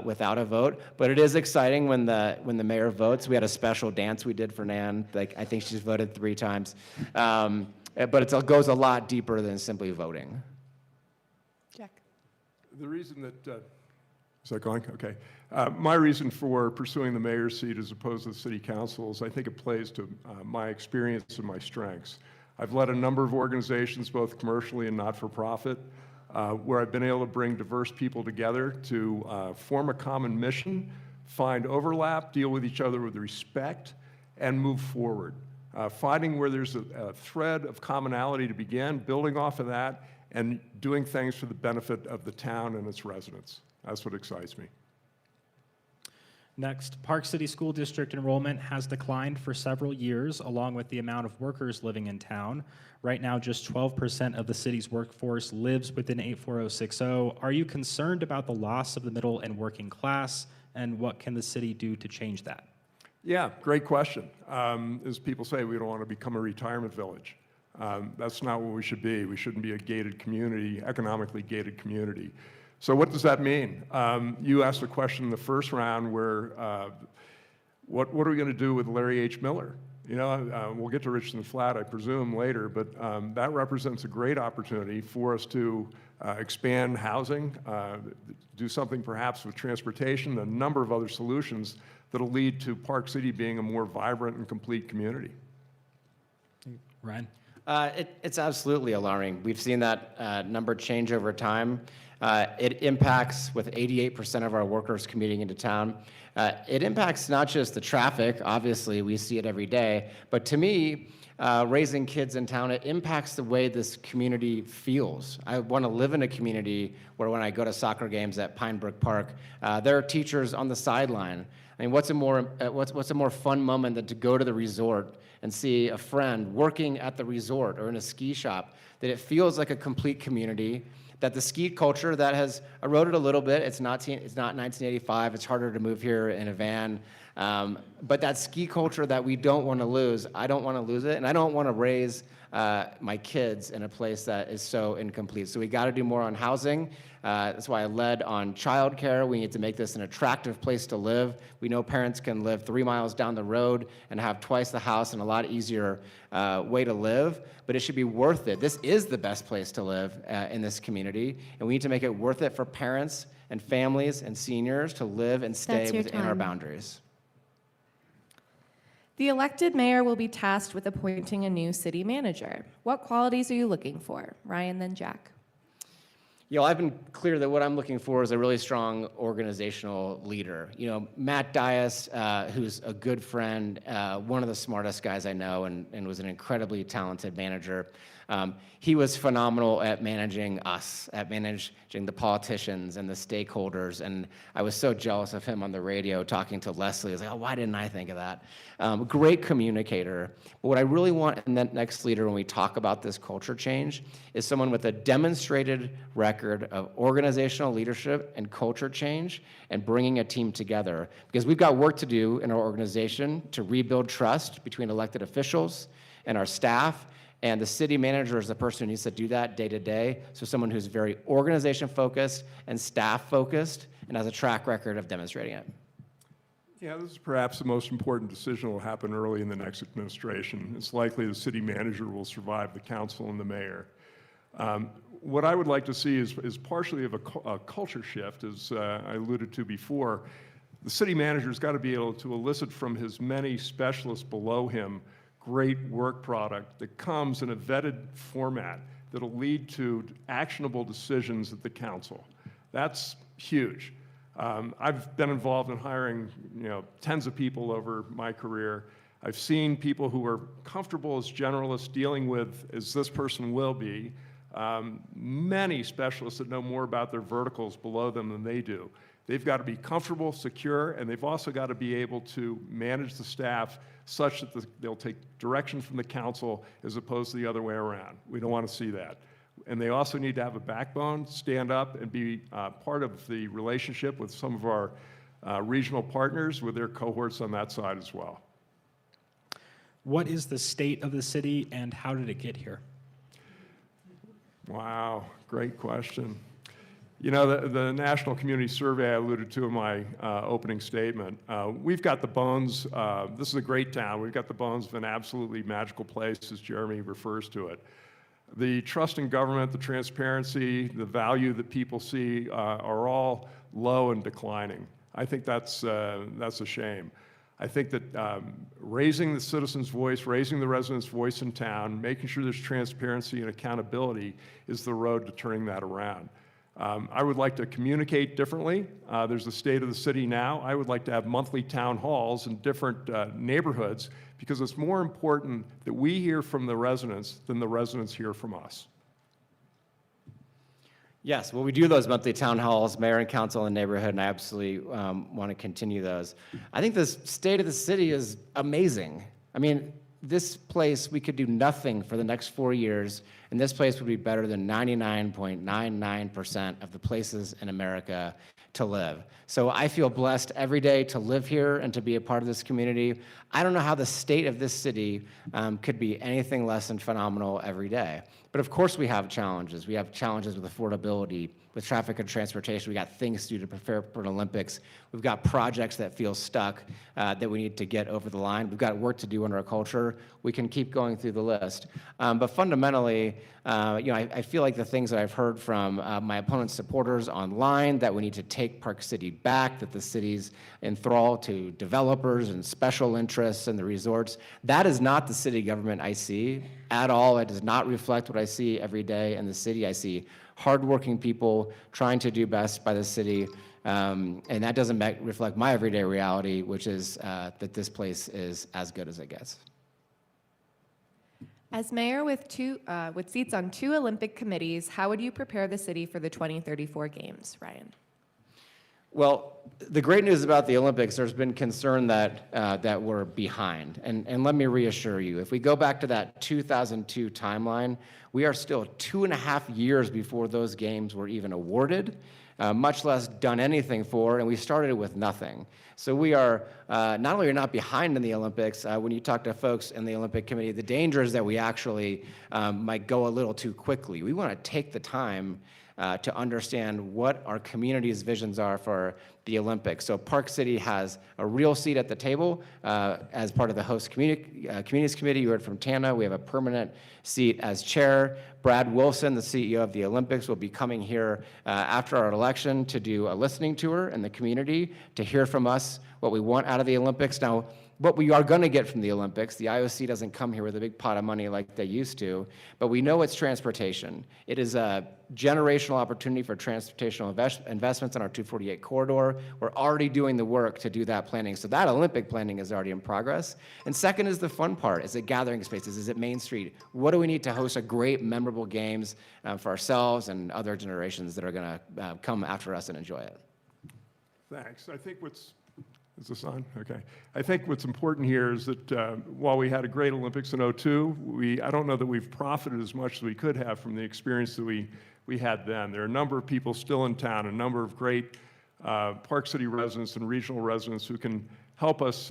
without a vote. But it is exciting when the mayor votes. We had a special dance we did for Nan. Like, I think she's voted 3 times. But it goes a lot deeper than simply voting. Jack. The reason that, is that going? Okay. My reason for pursuing the mayor's seat as opposed to the city council is I think it plays to my experience and my strengths. I've led a number of organizations, both commercially and not-for-profit, where I've been able to bring diverse people together to form a common mission, find overlap, deal with each other with respect, and move forward. Finding where there's a thread of commonality to begin, building off of that, and doing things for the benefit of the town and its residents. That's what excites me. Next, Park City School District enrollment has declined for several years, along with the amount of workers living in town. Right now, just 12% of the city's workforce lives within 84060. Are you concerned about the loss of the middle and working class, and what can the city do to change that? Yeah, great question. As people say, we don't want to become a retirement village. That's not what we should be. We shouldn't be a gated community, economically gated community. So what does that mean? You asked a question in the first round where, what are we going to do with Larry H. Miller? You know, we'll get to Richmond Flat, I presume, later, but that represents a great opportunity for us to expand housing, do something perhaps with transportation, a number of other solutions that'll lead to Park City being a more vibrant and complete community. Ryan? It's absolutely alarming. We've seen that number change over time. It impacts, with 88% of our workers commuting into town, it impacts not just the traffic, obviously we see it every day, but to me, raising kids in town, it impacts the way this community feels. I want to live in a community where when I go to soccer games at Pine Brook Park, there are teachers on the sideline. I mean, what's a more fun moment than to go to the resort and see a friend working at the resort or in a ski shop, that it feels like a complete community, that the ski culture that has eroded a little bit, it's not 1985, it's harder to move here in a van, but that ski culture that we don't want to lose, I don't want to lose it, and I don't want to raise my kids in a place that is so incomplete. So we got to do more on housing. That's why I led on childcare. We need to make this an attractive place to live. We know parents can live 3 miles down the road and have twice the house and a lot easier way to live, but it should be worth it. This is the best place to live in this community, and we need to make it worth it for parents and families and seniors to live and stay within our boundaries. The elected mayor will be tasked with appointing a new city manager. What qualities are you looking for? Ryan, then Jack. You know, I've been clear that what I'm looking for is a really strong organizational leader. You know, Matt Dias, who's a good friend, one of the smartest guys I know, and was an incredibly talented manager. He was phenomenal at managing us, at managing the politicians and the stakeholders, and I was so jealous of him on the radio talking to Leslie. I was like, oh, why didn't I think of that? Great communicator. But what I really want in that next leader when we talk about this culture change is someone with a demonstrated record of organizational leadership and culture change and bringing a team together. Because we've got work to do in our organization to rebuild trust between elected officials and our staff. And the city manager is the person who needs to do that day to day. So someone who's very organization-focused and staff-focused and has a track record of demonstrating it. Yeah, this is perhaps the most important decision that will happen early in the next administration. It's likely the city manager will survive the council and the mayor. What I would like to see is partially of a culture shift, as I alluded to before. The city manager's got to be able to elicit from his many specialists below him great work product that comes in a vetted format that'll lead to actionable decisions at the council. That's huge. I've been involved in hiring, tens of people over my career. I've seen people who are comfortable as generalists dealing with, as this person will be, many specialists that know more about their verticals below them than they do. They've got to be comfortable, secure, and they've also got to be able to manage the staff such that they'll take direction from the council as opposed to the other way around. We don't want to see that. And they also need to have a backbone, stand up, and be part of the relationship with some of our regional partners with their cohorts on that side as well. What is the state of the city and how did it get here? Wow, great question. You know, the National Community Survey I alluded to in my opening statement, we've got the bones, this is a great town, we've got the bones of an absolutely magical place, as Jeremy refers to it. The trust in government, the transparency, the value that people see are all low and declining. I think that's a shame. I think that raising the citizens' voice, raising the residents' voice in town, making sure there's transparency and accountability is the road to turning that around. I would like to communicate differently. There's the state of the city now. I would like to have monthly town halls in different neighborhoods because it's more important that we hear from the residents than the residents hear from us. Yes, well, we do those monthly town halls, mayor and council in the neighborhood, and I absolutely want to continue those. I think the state of the city is amazing. I mean, this place, we could do nothing for the next 4 years, and this place would be better than 99.99% of the places in America to live. So I feel blessed every day to live here and to be a part of this community. I don't know how the state of this city could be anything less than phenomenal every day. But of course we have challenges. We have challenges with affordability, with traffic and transportation. We got things to do to prepare for the Olympics. We've got projects that feel stuck that we need to get over the line. We've got work to do in our culture. We can keep going through the list. But fundamentally, I feel like the things that I've heard from my opponent's supporters online, that we need to take Park City back, that the city's enthralled to developers and special interests and the resorts. That is not the city government I see at all. It does not reflect what I see every day in the city. I see hardworking people trying to do best by the city, and that doesn't reflect my everyday reality, which is that this place is as good as it gets. As mayor with seats on 2 Olympic committees, how would you prepare the city for the 2034 Games, Ryan? Well, the great news about the Olympics, there's been concern that we're behind. And let me reassure you, if we go back to that 2002 timeline, we are still 2.5 years before those games were even awarded, much less done anything for, and we started with nothing. So we are, not only are not behind in the Olympics, when you talk to folks in the Olympic Committee, the danger is that we actually might go a little too quickly. We want to take the time to understand what our community's visions are for the Olympics. So Park City has a real seat at the table as part of the host communities committee. You heard from Tana. We have a permanent seat as chair. Brad Wilson, the CEO of the Olympics, will be coming here after our election to do a listening tour in the community to hear from us what we want out of the Olympics. Now, what we are going to get from the Olympics, the IOC doesn't come here with a big pot of money like they used to, but we know it's transportation. It is a generational opportunity for transportational investments on our 248 corridor. We're already doing the work to do that planning. So that Olympic planning is already in progress. And second is the fun part. Is it gathering spaces? Is it Main Street? What do we need to host a great, memorable games for ourselves and other generations that are going to come after us and enjoy it? Thanks. I think is this on? Okay. I think what's important here is that while we had a great Olympics in 2002, I don't know that we've profited as much as we could have from the experience that we had then. There are a number of people still in town, a number of great Park City residents and regional residents who can help us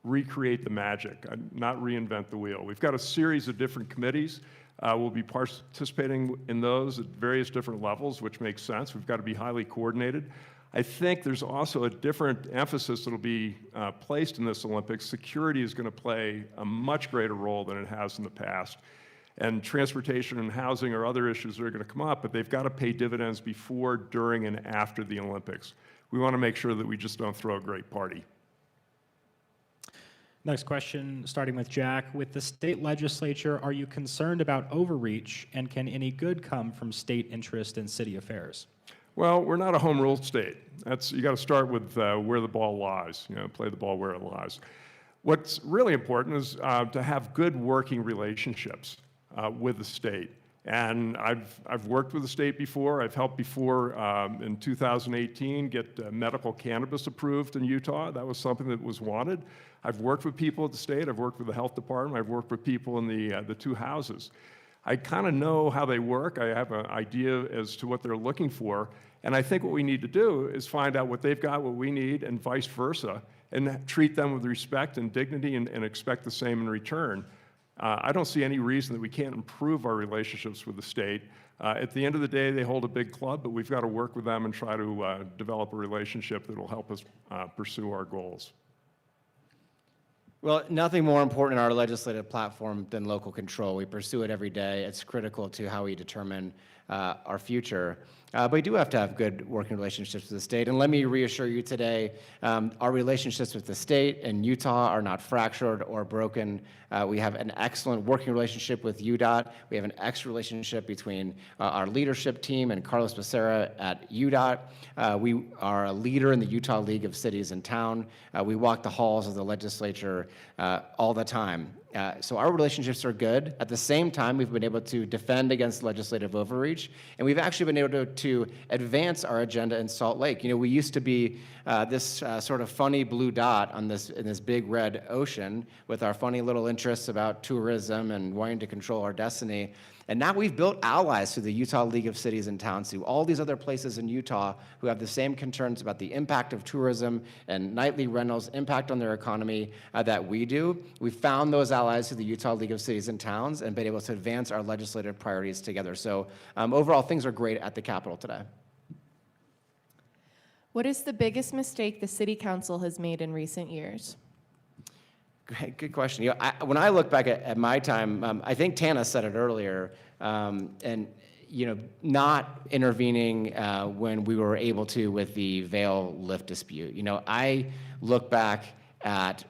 recreate the magic, not reinvent the wheel. We've got a series of different committees. We'll be participating in those at various different levels, which makes sense. We've got to be highly coordinated. I think there's also a different emphasis that will be placed in this Olympics. Security is going to play a much greater role than it has in the past. And transportation and housing are other issues that are going to come up, but they've got to pay dividends before, during, and after the Olympics. We want to make sure that we just don't throw a great party. Next question, starting with Jack. With the state legislature, are you concerned about overreach, and can any good come from state interest in city affairs? Well, we're not a home rule state. You got to start with where the ball lies. Play the ball where it lies. What's really important is to have good working relationships with the state. And I've worked with the state before. I've helped before in 2018 get medical cannabis approved in Utah. That was something that was wanted. I've worked with people at the state. I've worked with the health department. I've worked with people in the two houses. I kind of know how they work. I have an idea as to what they're looking for. And I think what we need to do is find out what they've got, what we need, and vice versa, and treat them with respect and dignity and expect the same in return. I don't see any reason that we can't improve our relationships with the state. At the end of the day, they hold a big club, but we've got to work with them and try to develop a relationship that will help us pursue our goals. Well, nothing more important in our legislative platform than local control. We pursue it every day. It's critical to how we determine our future. But we do have to have good working relationships with the state. And let me reassure you today, our relationships with the state and Utah are not fractured or broken. We have an excellent working relationship with UDOT. We have an excellent relationship between our leadership team and Carlos Becerra at UDOT. We are a leader in the Utah League of Cities and Town. We walk the halls of the legislature all the time. So our relationships are good. At the same time, we've been able to defend against legislative overreach, and we've actually been able to advance our agenda in Salt Lake. You know, we used to be this sort of funny blue dot in this big red ocean with our funny little interests about tourism and wanting to control our destiny. And now we've built allies through the Utah League of Cities and Towns, through all these other places in Utah who have the same concerns about the impact of tourism and nightly rentals, impact on their economy that we do. We've found those allies through the Utah League of Cities and Towns and been able to advance our legislative priorities together. So overall, things are great at the Capitol today. What is the biggest mistake the city council has made in recent years? Great, good question. You know, when I look back at my time, I think Tana said it earlier, and you know, not intervening when we were able to with the Vail lift dispute. You know, I look back at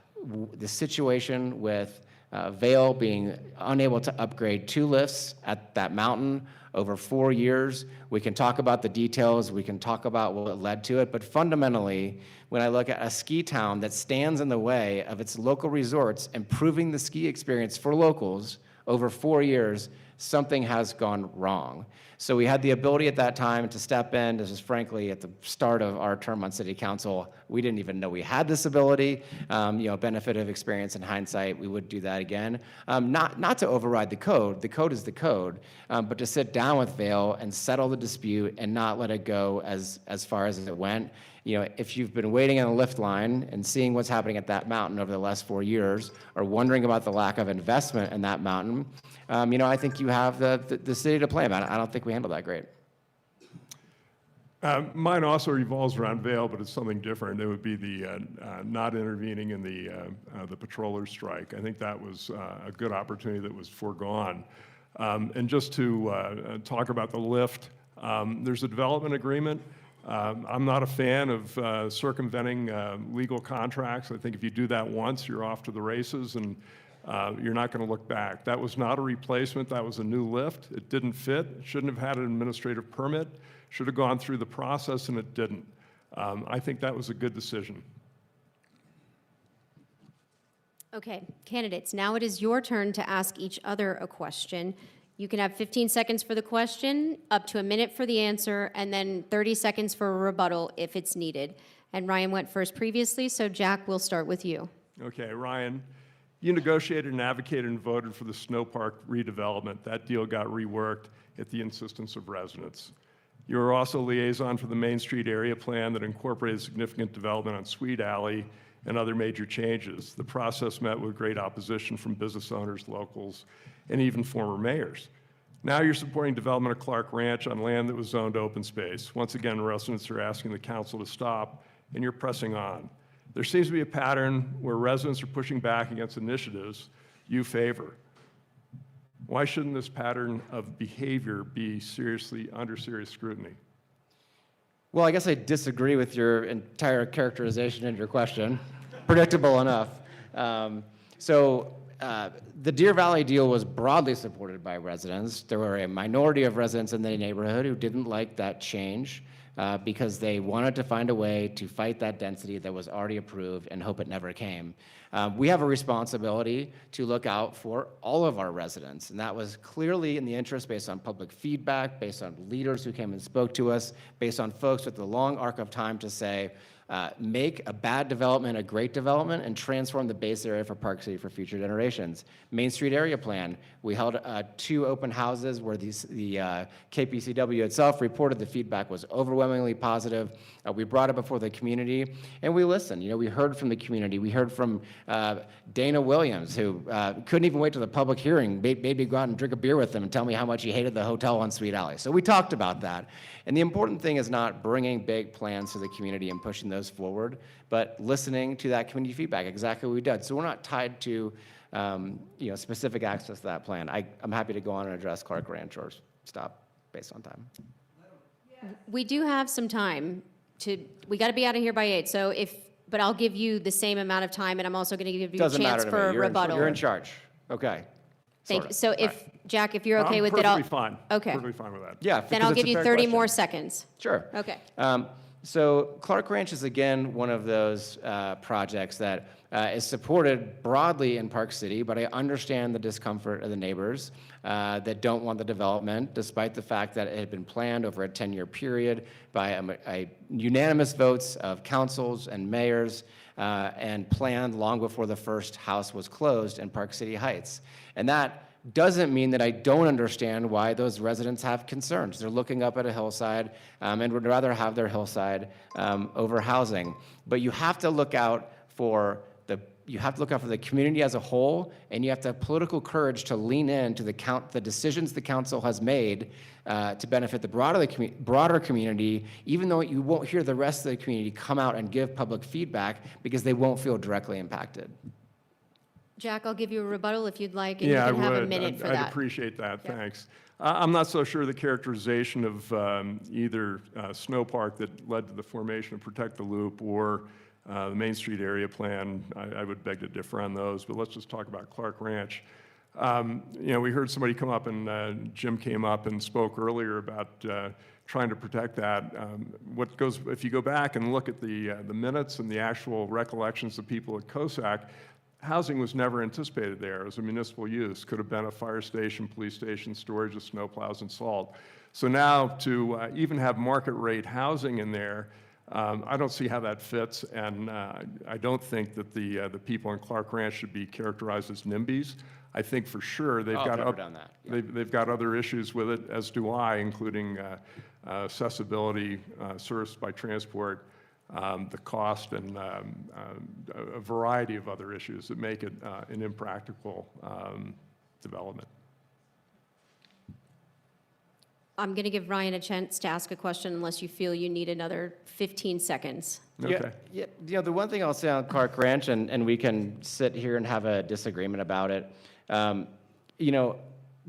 the situation with Vail being unable to upgrade 2 lifts at that mountain over 4 years. We can talk about the details, we can talk about what led to it, but fundamentally, when I look at a ski town that stands in the way of its local resorts, improving the ski experience for locals over 4 years, something has gone wrong. So we had the ability at that time to step in. This is frankly at the start of our term on city council. We didn't even know we had this ability. You know, benefit of experience in hindsight, we would do that again. Not to override the code is the code, but to sit down with Vail and settle the dispute and not let it go as far as it went. You know, if you've been waiting on the lift line and seeing what's happening at that mountain over the last 4 years, or wondering about the lack of investment in that mountain, you know, I think you have the city to blame. I don't think we handled that great. Mine also revolves around Vail, but it's something different. It would be the not intervening in the patrollers' strike. I think that was a good opportunity that was foregone. And just to talk about the lift, there's a development agreement. I'm not a fan of circumventing legal contracts. I think if you do that once, you're off to the races, and you're not going to look back. That was not a replacement. That was a new lift. It didn't fit. It shouldn't have had an administrative permit. Should have gone through the process, and it didn't. I think that was a good decision. Okay, candidates, now it is your turn to ask each other a question. You can have 15 seconds for the question, up to a minute for the answer, and then 30 seconds for a rebuttal if it's needed. And Ryan went first previously, so Jack, we'll start with you. Okay, Ryan, you negotiated and advocated and voted for the snow park redevelopment. That deal got reworked at the insistence of residents. You were also liaison for the Main Street area plan that incorporated significant development on Sweet Alley and other major changes. The process met with great opposition from business owners, locals, and even former mayors. Now you're supporting development of Clark Ranch on land that was zoned open space. Once again, residents are asking the council to stop, and you're pressing on. There seems to be a pattern where residents are pushing back against initiatives you favor. Why shouldn't this pattern of behavior be under serious scrutiny? Well, I guess I disagree with your entire characterization and your question. Predictable enough. The Deer Valley deal was broadly supported by residents. There were a minority of residents in the neighborhood who didn't like that change. because they wanted to find a way to fight that density that was already approved and hope it never came. We have a responsibility to look out for all of our residents, and that was clearly in the interest based on public feedback, based on leaders who came and spoke to us, based on folks with the long arc of time to say, make a bad development a great development and transform the base area for Park City for future generations. Main Street Area Plan, we held 2 open houses where the KPCW itself reported the feedback was overwhelmingly positive. We brought it before the community and we listened. You know, we heard from the community. We heard from Dana Williams, who couldn't even wait to the public hearing, maybe go out and drink a beer with them and tell me how much he hated the hotel on Sweet Alley. So we talked about that. And the important thing is not bringing big plans to the community and pushing those forward, but listening to that community feedback, exactly what we did. So we're not tied to specific access to that plan. I'm happy to go on and address Clark Ranch or stop based on time. We do have some time we got to be out of here by 8, but I'll give you the same amount of time, and I'm also going to give you a Doesn't chance matter to for me. a rebuttal. You're in charge. Okay. Thank you. So Jack, if you're okay with it, I'm perfectly fine. Okay. Perfectly fine with that. Yeah. Then I'll give you 30 more seconds. Sure. Okay. So Clark Ranch is, again, one of those projects that is supported broadly in Park City, but I understand the discomfort of the neighbors that don't want the development, despite the fact that it had been planned over a 10-year period by unanimous votes of councils and mayors and planned long before the first house was closed in Park City Heights. And that doesn't mean that I don't understand why those residents have concerns. They're looking up at a hillside and would rather have their hillside over housing. But you have to look out for the community as a whole, and you have to have political courage to lean into the decisions the council has made to benefit the broader community, even though you won't hear the rest of the community come out and give public feedback because they won't feel directly impacted. Jack, I'll give you a rebuttal if you'd like, and Yeah, you can I have would. a minute for I'd that. appreciate that, Yeah. thanks. I'm not so sure the characterization of either Snow Park that led to the formation of Protect the Loop or the Main Street Area Plan, I would beg to differ on those, but let's just talk about Clark Ranch. We heard somebody come up and Jim came up and spoke earlier about trying to protect that. If you go back and look at the minutes and the actual recollections of people at COSAC, housing was never anticipated there as a municipal use. Could have been a fire station, police station, storage of snowplows and salt. So now to even have market rate housing in there, I don't see how that fits, and I don't think that the people in Clark Ranch should be characterized as NIMBYs. I think for sure they've they've got other issues with it, as do I, including accessibility, service by transport, the cost, and a variety of other issues that make it an impractical development. I'm going to give Ryan a chance to ask a question unless you feel you need another 15 seconds. Okay. Yeah, the one thing I'll say on Clark Ranch, and we can sit here and have a disagreement about it, the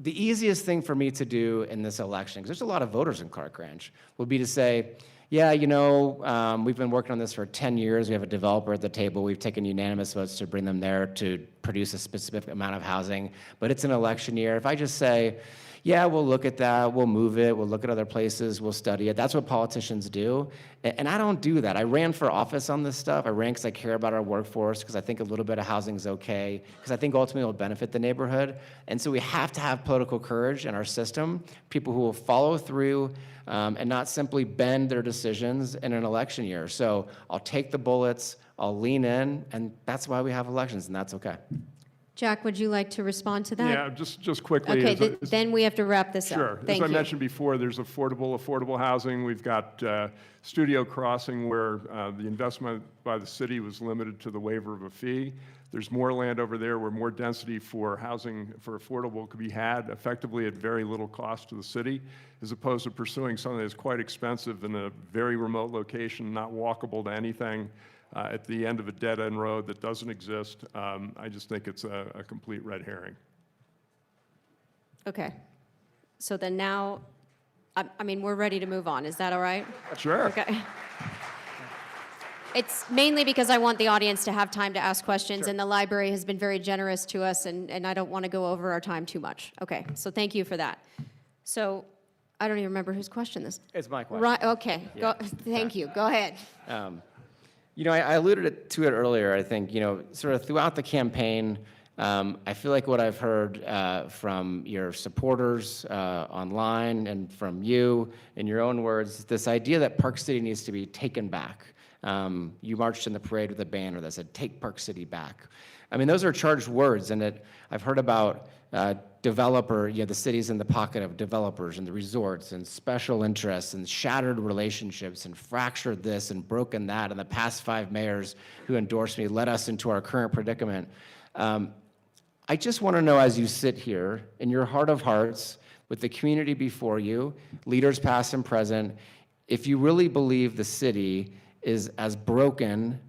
easiest thing for me to do in this election, because there's a lot of voters in Clark Ranch, would be to say, yeah, we've been working on this for 10 years. We have a developer at the table. We've taken unanimous votes to bring them there to produce a specific amount of housing, but it's an election year. If I just say, yeah, we'll look at that, we'll move it, we'll look at other places, we'll study it. That's what politicians do, and I don't do that. I ran for office on this stuff. I ran because I care about our workforce, because I think a little bit of housing is okay, because I think ultimately it will benefit the neighborhood. And so we have to have political courage in our system, people who will follow through and not simply bend their decisions in an election year. So I'll take the bullets, I'll lean in, and that's why we have elections, and that's okay. Jack, would you like to respond to that? Yeah, just quickly. Okay, then we have to wrap this up. Sure. Thank As I you. mentioned before, there's affordable housing. We've got Studio Crossing, where the investment by the city was limited to the waiver of a fee. There's more land over there where more density for housing for affordable could be had effectively at very little cost to the city, as opposed to pursuing something that's quite expensive in a very remote location, not walkable to anything, at the end of a dead-end road that doesn't exist. I just think it's a complete red herring. Okay. So then now, we're ready to move on. Is that all right? Sure. Okay. It's mainly because I want the audience to have time to ask questions, and the library has been very generous to us, and I don't want to go over our time too much. Okay, so thank you for that. So I don't even remember whose question this. It's my question. Right, okay, go, thank you, go ahead. I alluded to it earlier. I think, sort of throughout the campaign, I feel like what I've heard from your supporters online and from you, in your own words, this idea that Park City needs to be taken back. You marched in the parade with a banner that said, "Take Park City back." I mean, those are charged words, and I've heard about the cities in the pocket of developers and the resorts and special interests and shattered relationships and fractured this and broken that, and the past 5 mayors who endorsed me led us into our current predicament. I just want to know, as you sit here in your heart of hearts with the community before you, leaders past and present, if you really believe the city is as broken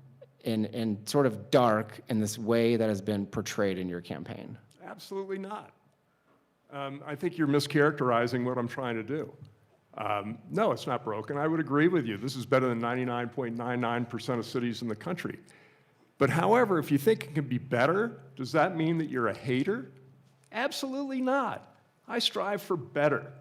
and sort of dark in this way that has been portrayed in your campaign. Absolutely not. I think you're mischaracterizing what I'm trying to do. No, it's not broken. I would agree with you. This is better than 99.99% of cities in the country. But however, if you think it can be better, does that mean that you're a hater? Absolutely not. I strive for better.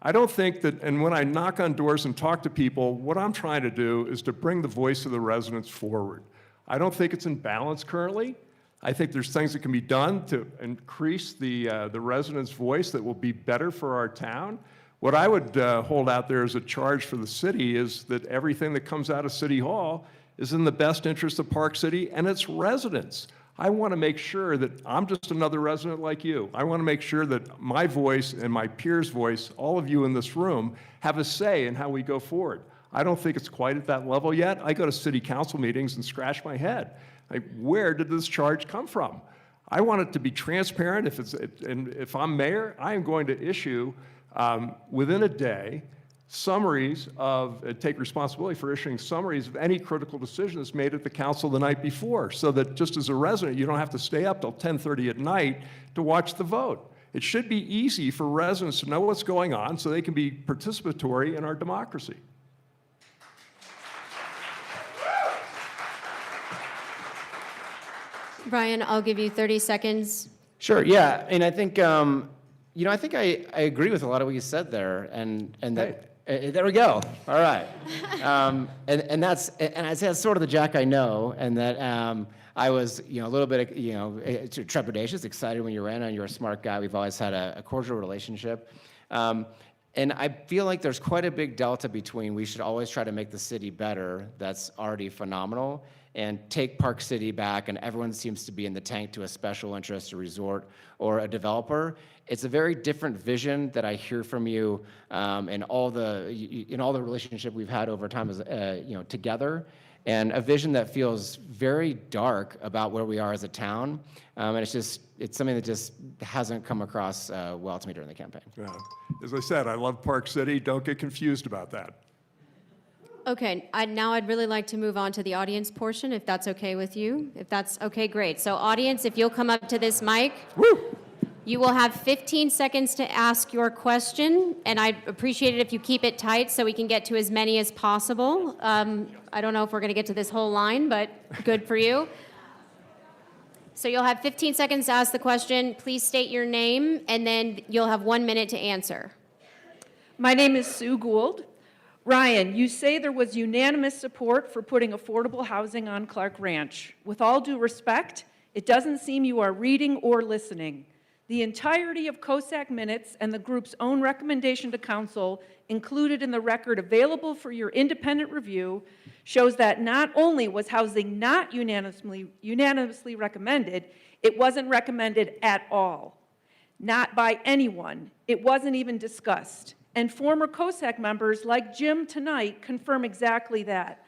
I don't think that, and when I knock on doors and talk to people, what I'm trying to do is to bring the voice of the residents forward. I don't think it's in balance currently. I think there's things that can be done to increase the residents' voice that will be better for our town. What I would hold out there as a charge for the city is that everything that comes out of City Hall is in the best interest of Park City and its residents. I want to make sure that I'm just another resident like you. I want to make sure that my voice and my peers' voice, all of you in this room, have a say in how we go forward. I don't think it's quite at that level yet. I go to city council meetings and scratch my head. Like, where did this charge come from? I want it to be transparent. If I'm mayor, I am going to issue within a day summaries of, take responsibility for issuing summaries of any critical decision that's made at the council the night before, so that just as a resident, you don't have to stay up till 10:30 at night to watch the vote. It should be easy for residents to know what's going on so they can be participatory in our democracy. Brian, I'll give you 30 seconds. Sure, yeah, and I think, I think I agree with a lot of what you said there, and that, there we go, all right. And that's sort of the Jack I know, and that I was, a little bit, trepidatious, excited when you ran, and you're a smart guy. We've always had a cordial relationship. And I feel like there's quite a big delta between we should always try to make the city better, that's already phenomenal, and take Park City back, and everyone seems to be in the tank to a special interest, a resort, or a developer. It's a very different vision that I hear from you in all the relationship we've had over time as together, and a vision that feels very dark about where we are as a town. And it's something that just hasn't come across well to me during the campaign. Yeah. As I said, I love Park City. Don't get confused about that. Okay, now I'd really like to move on to the audience portion, if that's okay with you. If that's okay, great. So audience, if you'll come up to this mic. Woo! You will have 15 seconds to ask your question, and I'd appreciate it if you keep it tight so we can get to as many as possible. I don't know if we're going to get to this whole line, but good for you. So you'll have 15 seconds to ask the question. Please state your name, and then you'll have 1 minute to answer. My name is Sue Gould. Ryan, you say there was unanimous support for putting affordable housing on Clark Ranch. With all due respect, it doesn't seem you are reading or listening. The entirety of COSAC minutes and the group's own recommendation to council, included in the record available for your independent review, shows that not only was housing not unanimously recommended, it wasn't recommended at all. Not by anyone. It wasn't even discussed. And former COSAC members like Jim tonight confirm exactly that.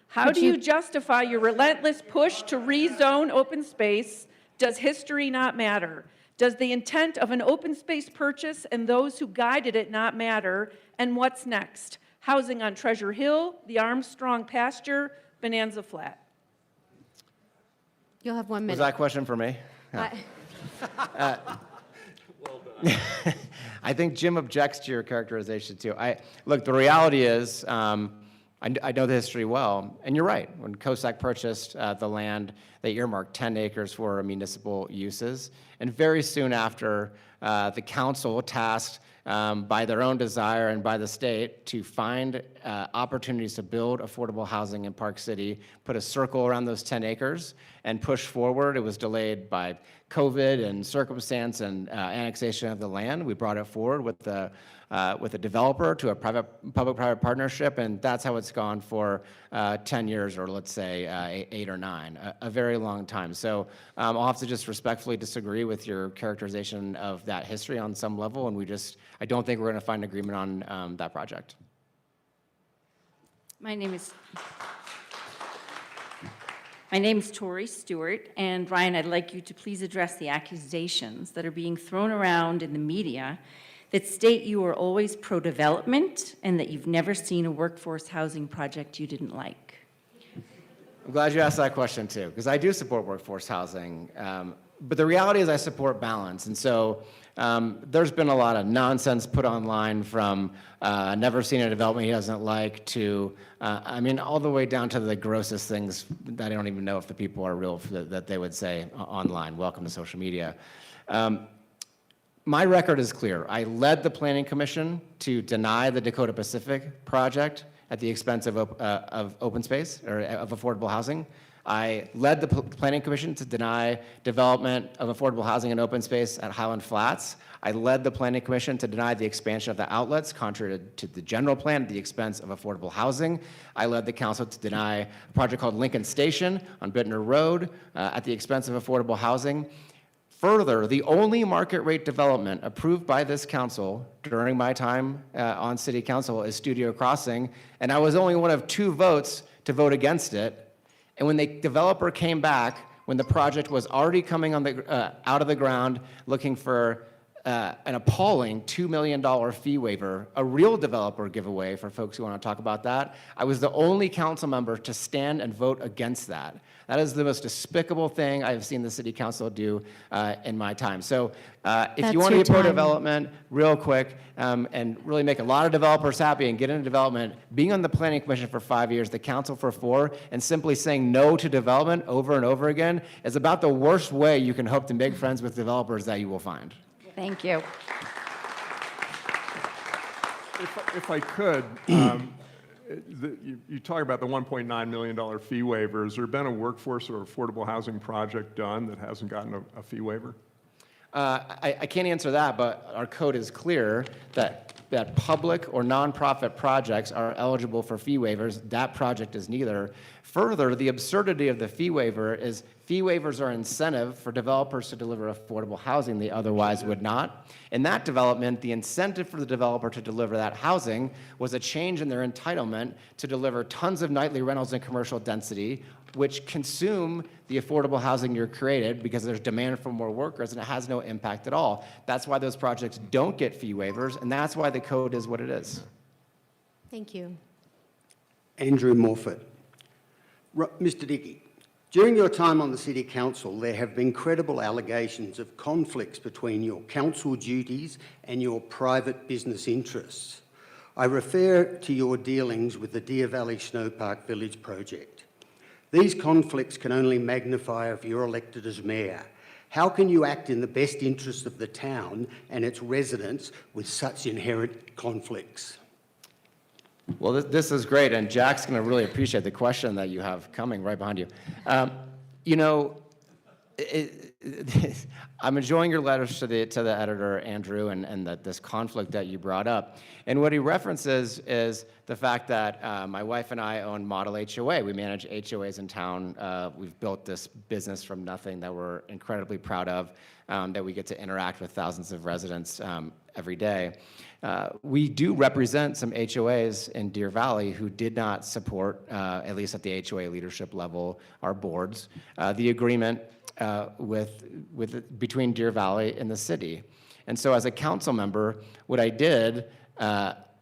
How do you justify your relentless push to rezone open space? Does history not matter? Does the intent of an open space purchase and those who guided it not matter? And what's next? Housing on Treasure Hill, the Armstrong pasture, Bonanza Flat. You'll have 1 minute. Was that question for me? Well done. I think Jim objects to your characterization too. Look, the reality is, I know the history well, and you're right. When COSAC purchased the land, they earmarked 10 acres for municipal uses, and very soon after, the council tasked by their own desire and by the state to find opportunities to build affordable housing in Park City, put a circle around those 10 acres and push forward. It was delayed by COVID and circumstance and annexation of the land. We brought it forward with a developer to a public-private partnership, and that's how it's gone for 10 years, or let's say 8 or 9, a very long time. So I'll have to just respectfully disagree with your characterization of that history on some level, and I don't think we're going to find agreement on that project. My name is Tori Stewart, and Ryan, I'd like you to please address the accusations that are being thrown around in the media that state you are always pro-development and that you've never seen a workforce housing project you didn't like. I'm glad you asked that question too, because I do support workforce housing. But the reality is I support balance. And so there's been a lot of nonsense put online from never seen a development he doesn't like to, all the way down to the grossest things that I don't even know if the people are real that they would say online. Welcome to social media. My record is clear. I led the Planning Commission to deny the Dakota Pacific project at the expense of open space, or of affordable housing. I led the Planning Commission to deny development of affordable housing and open space at Highland Flats. I led the Planning Commission to deny the expansion of the outlets, contrary to the general plan, at the expense of affordable housing. I led the council to deny a project called Lincoln Station on Bittner Road at the expense of affordable housing. Further, the only market rate development approved by this council during my time on city council is Studio Crossing, and I was only one of 2 votes to vote against it. And when the developer came back, when the project was already coming on out of the ground, looking for an appalling $2 million fee waiver, a real developer giveaway for folks who want to talk about that, I was the only council member to stand and vote against that. That is the most despicable thing I've seen the city council do in my time. So if you want to be pro-development, real quick, and really make a lot of developers happy and get into development, being on the Planning Commission for 5 years, the council for 4, and simply saying no to development over and over again is about the worst way you can hope to make friends with developers that you will find. Thank you. If I could, you talk about the $1.9 million fee waiver. Has there been a workforce or affordable housing project done that hasn't gotten a fee waiver? I can't answer that, but our code is clear that public or nonprofit projects are eligible for fee waivers. That project is neither. Further, the absurdity of the fee waiver is fee waivers are incentive for developers to deliver affordable housing they otherwise would not. In that development, the incentive for the developer to deliver that housing was a change in their entitlement to deliver tons of nightly rentals and commercial density, which consume the affordable housing you're created because there's demand for more workers and it has no impact at all. That's why those projects don't get fee waivers, and that's why the code is what it is. Thank you. Andrew Morford. Mr. Dickey, during your time on the City Council, there have been credible allegations of conflicts between your council duties and your private business interests. I refer to your dealings with the Deer Valley Snowpark Village project. These conflicts can only magnify if you're elected as mayor. How can you act in the best interest of the town and its residents with such inherent conflicts? Well, this is great, and Jack's going to really appreciate the question that you have coming right behind you. I'm enjoying your letters to the editor, Andrew, and this conflict that you brought up. And what he references is the fact that my wife and I own Model HOA. We manage HOAs in town. We've built this business from nothing that we're incredibly proud of, that we get to interact with thousands of residents every day. We do represent some HOAs in Deer Valley who did not support, at least at the HOA leadership level, our boards, the agreement between Deer Valley and the city. And so as a council member, what I did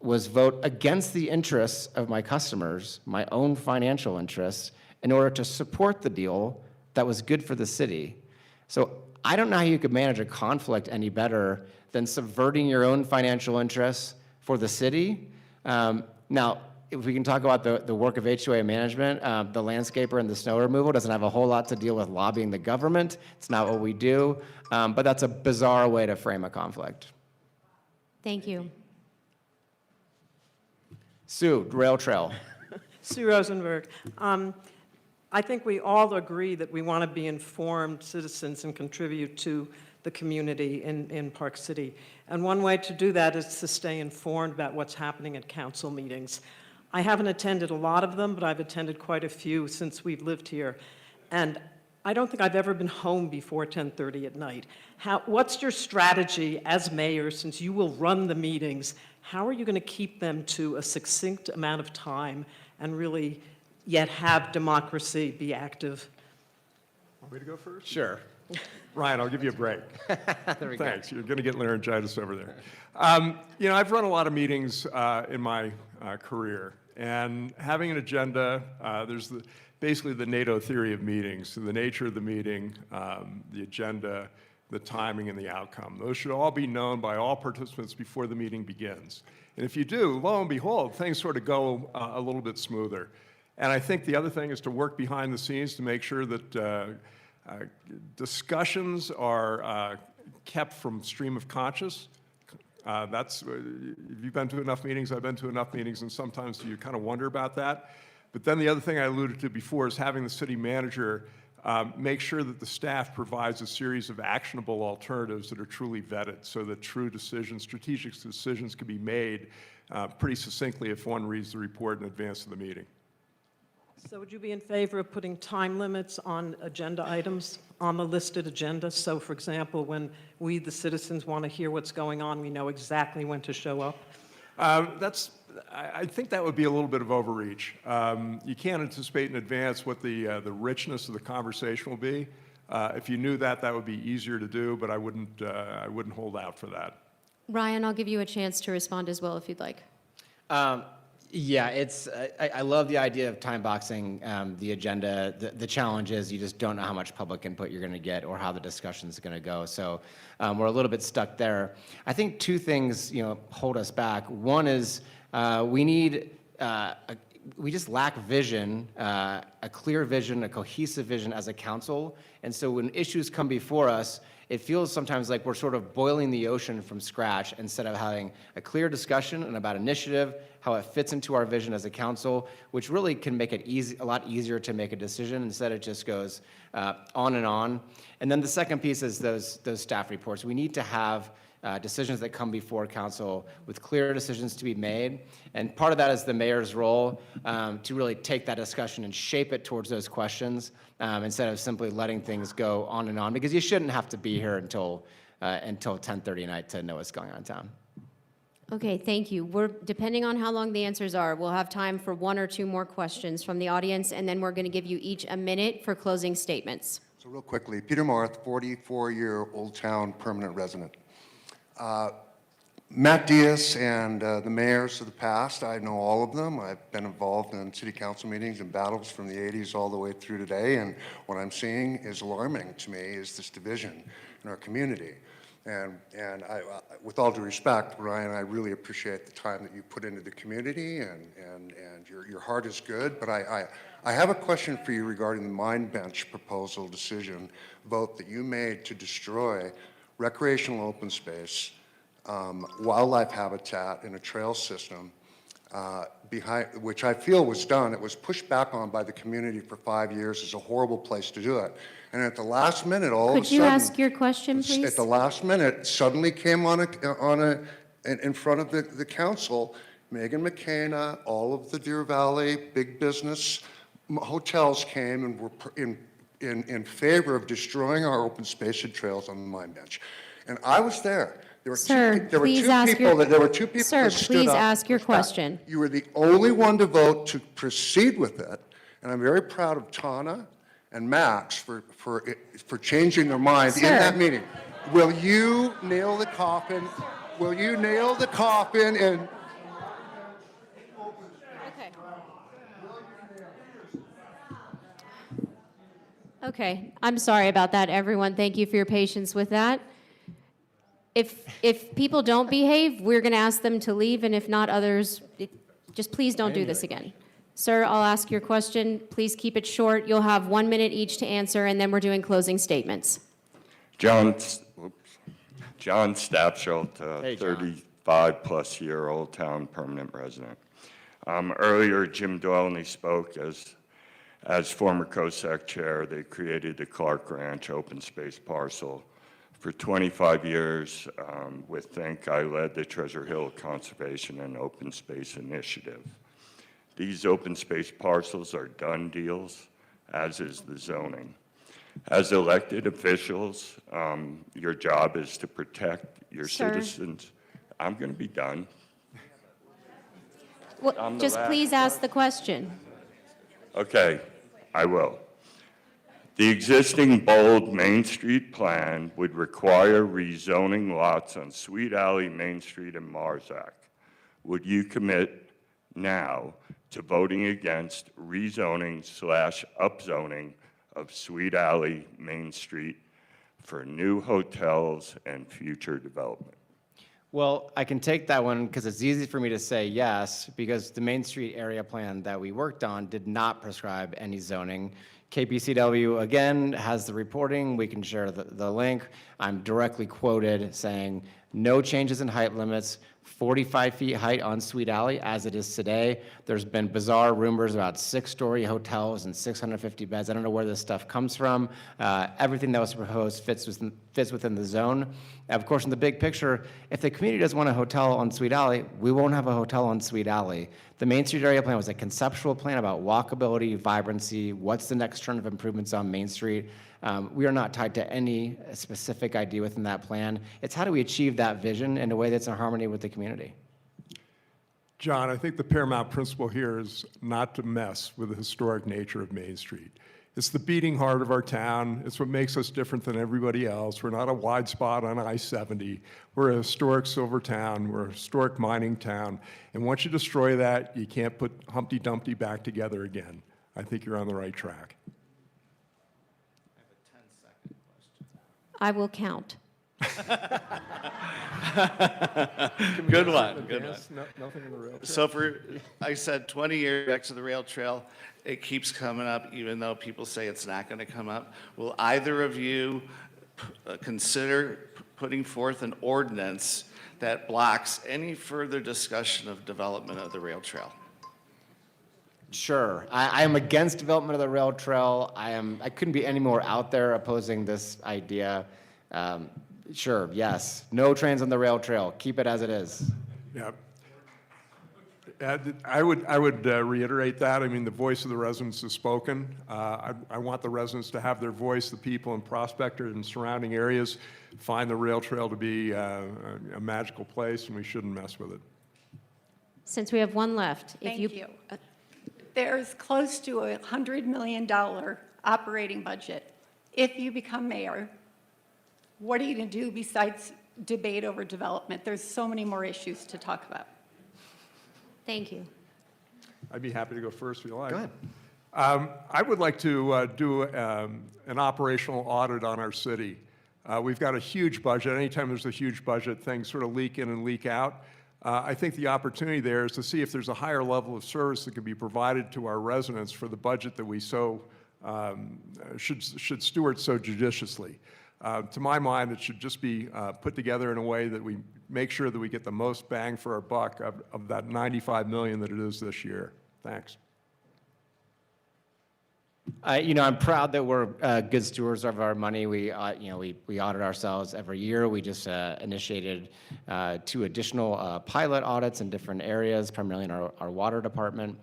was vote against the interests of my customers, my own financial interests, in order to support the deal that was good for the city. So I don't know how you could manage a conflict any better than subverting your own financial interests for the city. Now, if we can talk about the work of HOA management, the landscaper and the snow removal doesn't have a whole lot to deal with lobbying the government. It's not what we do, but that's a bizarre way to frame a conflict. Thank you. Sue, rail trail. Sue Rosenberg. I think we all agree that we want to be informed citizens and contribute to the community in Park City. And one way to do that is to stay informed about what's happening at council meetings. I haven't attended a lot of them, but I've attended quite a few since we've lived here. And I don't think I've ever been home before 10:30 at night. What's your strategy as mayor, since you will run the meetings? How are you going to keep them to a succinct amount of time and really yet have democracy be active? Want me to go first? Sure. Ryan, I'll give you a break. There we go. Thanks. You're going to get laryngitis over there. I've run a lot of meetings in my career, and having an agenda, there's basically the NATO theory of meetings. So the nature of the meeting, the agenda, the timing, and the outcome. Those should all be known by all participants before the meeting begins. And if you do, lo and behold, things sort of go a little bit smoother. And I think the other thing is to work behind the scenes to make sure that discussions are kept from stream of conscious. If you've been to enough meetings, I've been to enough meetings, and sometimes you kind of wonder about that. But then the other thing I alluded to before is having the city manager make sure that the staff provides a series of actionable alternatives that are truly vetted so that true decisions, strategic decisions can be made pretty succinctly if one reads the report in advance of the meeting. So would you be in favor of putting time limits on agenda items on the listed agenda? So for example, when we, the citizens, want to hear what's going on, we know exactly when to show up? I think that would be a little bit of overreach. You can't anticipate in advance what the richness of the conversation will be. If you knew that, that would be easier to do, but I wouldn't hold out for that. Ryan, I'll give you a chance to respond as well if you'd like. Yeah, I love the idea of time boxing the agenda. The challenge is you just don't know how much public input you're going to get or how the discussion is going to go. So we're a little bit stuck there. I think two things hold us back. One is we just lack vision, a clear vision, a cohesive vision as a council. And so when issues come before us, it feels sometimes like we're sort of boiling the ocean from scratch instead of having a clear discussion and about initiative, how it fits into our vision as a council, which really can make it a lot easier to make a decision. Instead, it just goes on and on. And then the second piece is those staff reports. We need to have decisions that come before council with clear decisions to be made. And part of that is the mayor's role to really take that discussion and shape it towards those questions instead of simply letting things go on and on, because you shouldn't have to be here until 10:30 at night to know what's going on in town. Okay, thank you. Depending on how long the answers are, we'll have time for one or two more questions from the audience, and then we're going to give you each a minute for closing statements. So real quickly, Peter Marth, 44-year Old Town permanent resident. Matt Diaz and the mayors of the past, I know all of them. I've been involved in city council meetings and battles from the 80s all the way through today, and what I'm seeing is alarming to me is this division in our community. And I, with all due respect, Ryan, I really appreciate the time that you put into the community, and your heart is good, but I have a question for you regarding the Mine Bench proposal decision vote that you made to destroy recreational open space, wildlife habitat, and a trail system, which I feel was done. It was pushed back on by the community for 5 years as a horrible place to do it. And at the last minute, all of a sudden— Could you ask your question, please? At the last minute, suddenly came in front of the council, Megan McKenna, all of the Deer Valley big business hotels came and were in favor of destroying our open space and trails on the Mine Bench. And I was there. There were two people that stood please up. ask your question. You were the only one to vote to proceed with it, and I'm very proud of Tana and Max for changing their mind in that meeting. Will you nail the coffin? Will you nail the coffin and— Okay, I'm sorry about that, everyone. Thank you for your patience with that. If people don't behave, we're going to ask them to leave, and if not, others, just please don't do this again. Sir, I'll ask your question. Please keep it short. You'll have 1 minute each to answer, and then we're doing closing statements. John John Stapschild, Hey, John. 35-plus-year-old town permanent resident. Earlier, Jim Duelny spoke as former COSAC chair. They created the Clark Ranch open space parcel. For 25 years with Think, I led the Treasure Hill Conservation and Open Space Initiative. These open space parcels are done deals, as is the zoning. As elected officials, your job is to protect your Sir. citizens. I'm going to be done. Well, I'm the just last please ask the question. Okay, I will. The existing bold Main Street plan would require rezoning lots on Sweet Alley, Main Street, and Marzac. Would you commit now to voting against rezoning/upzoning of Sweet Alley, Main Street for new hotels and future development? Well, I can take that one because it's easy for me to say yes, because the Main Street area plan that we worked on did not prescribe any zoning. KPCW, again, has the reporting. We can share the link. I'm directly quoted saying, no changes in height limits, 45 feet height on Sweet Alley as it is today. There's been bizarre rumors about 6-story hotels and 650 beds. I don't know where this stuff comes from. Everything that was proposed fits within the zone. Of course, in the big picture, if the community doesn't want a hotel on Sweet Alley, we won't have a hotel on Sweet Alley. The Main Street area plan was a conceptual plan about walkability, vibrancy, what's the next turn of improvements on Main Street. We are not tied to any specific idea within that plan. It's how do we achieve that vision in a way that's in harmony with the community. John, I think the paramount principle here is not to mess with the historic nature of Main Street. It's the beating heart of our town. It's what makes us different than everybody else. We're not a wide spot on I-70. We're a historic silver town. We're a historic mining town. And once you destroy that, you can't put Humpty Dumpty back together again. I think you're on the right track. I will count. Good one, good one. Nothing in the rail trail. So I said 20 years next to the rail trail, it keeps coming up even though people say it's not going to come up. Will either of you consider putting forth an ordinance that blocks any further discussion of development of the rail trail? Sure. I am against development of the rail trail. I couldn't be any more out there opposing this idea. Sure, yes. No trains on the rail trail. Keep it as it is. Yeah. I would reiterate that. I mean, the voice of the residents is spoken. I want the residents to have their voice. The people in Prospector and surrounding areas find the rail trail to be a magical place, and we shouldn't mess with it. Since we have one left, Thank you. There's close to a $100 million operating budget. If you become mayor, what are you going to do besides debate over development? There's so many more issues to talk about. Thank you. I'd be happy to go first if you like. Go ahead. I would like to do an operational audit on our city. We've got a huge budget. Anytime there's a huge budget, things sort of leak in and leak out. I think the opportunity there is to see if there's a higher level of service that can be provided to our residents for the budget that we should steward so judiciously. To my mind, it should just be put together in a way that we make sure that we get the most bang for our buck of that $95 million that it is this year. Thanks. I'm proud that we're good stewards of our money. We audit ourselves every year. We just initiated 2 additional pilot audits in different areas, primarily in our water department.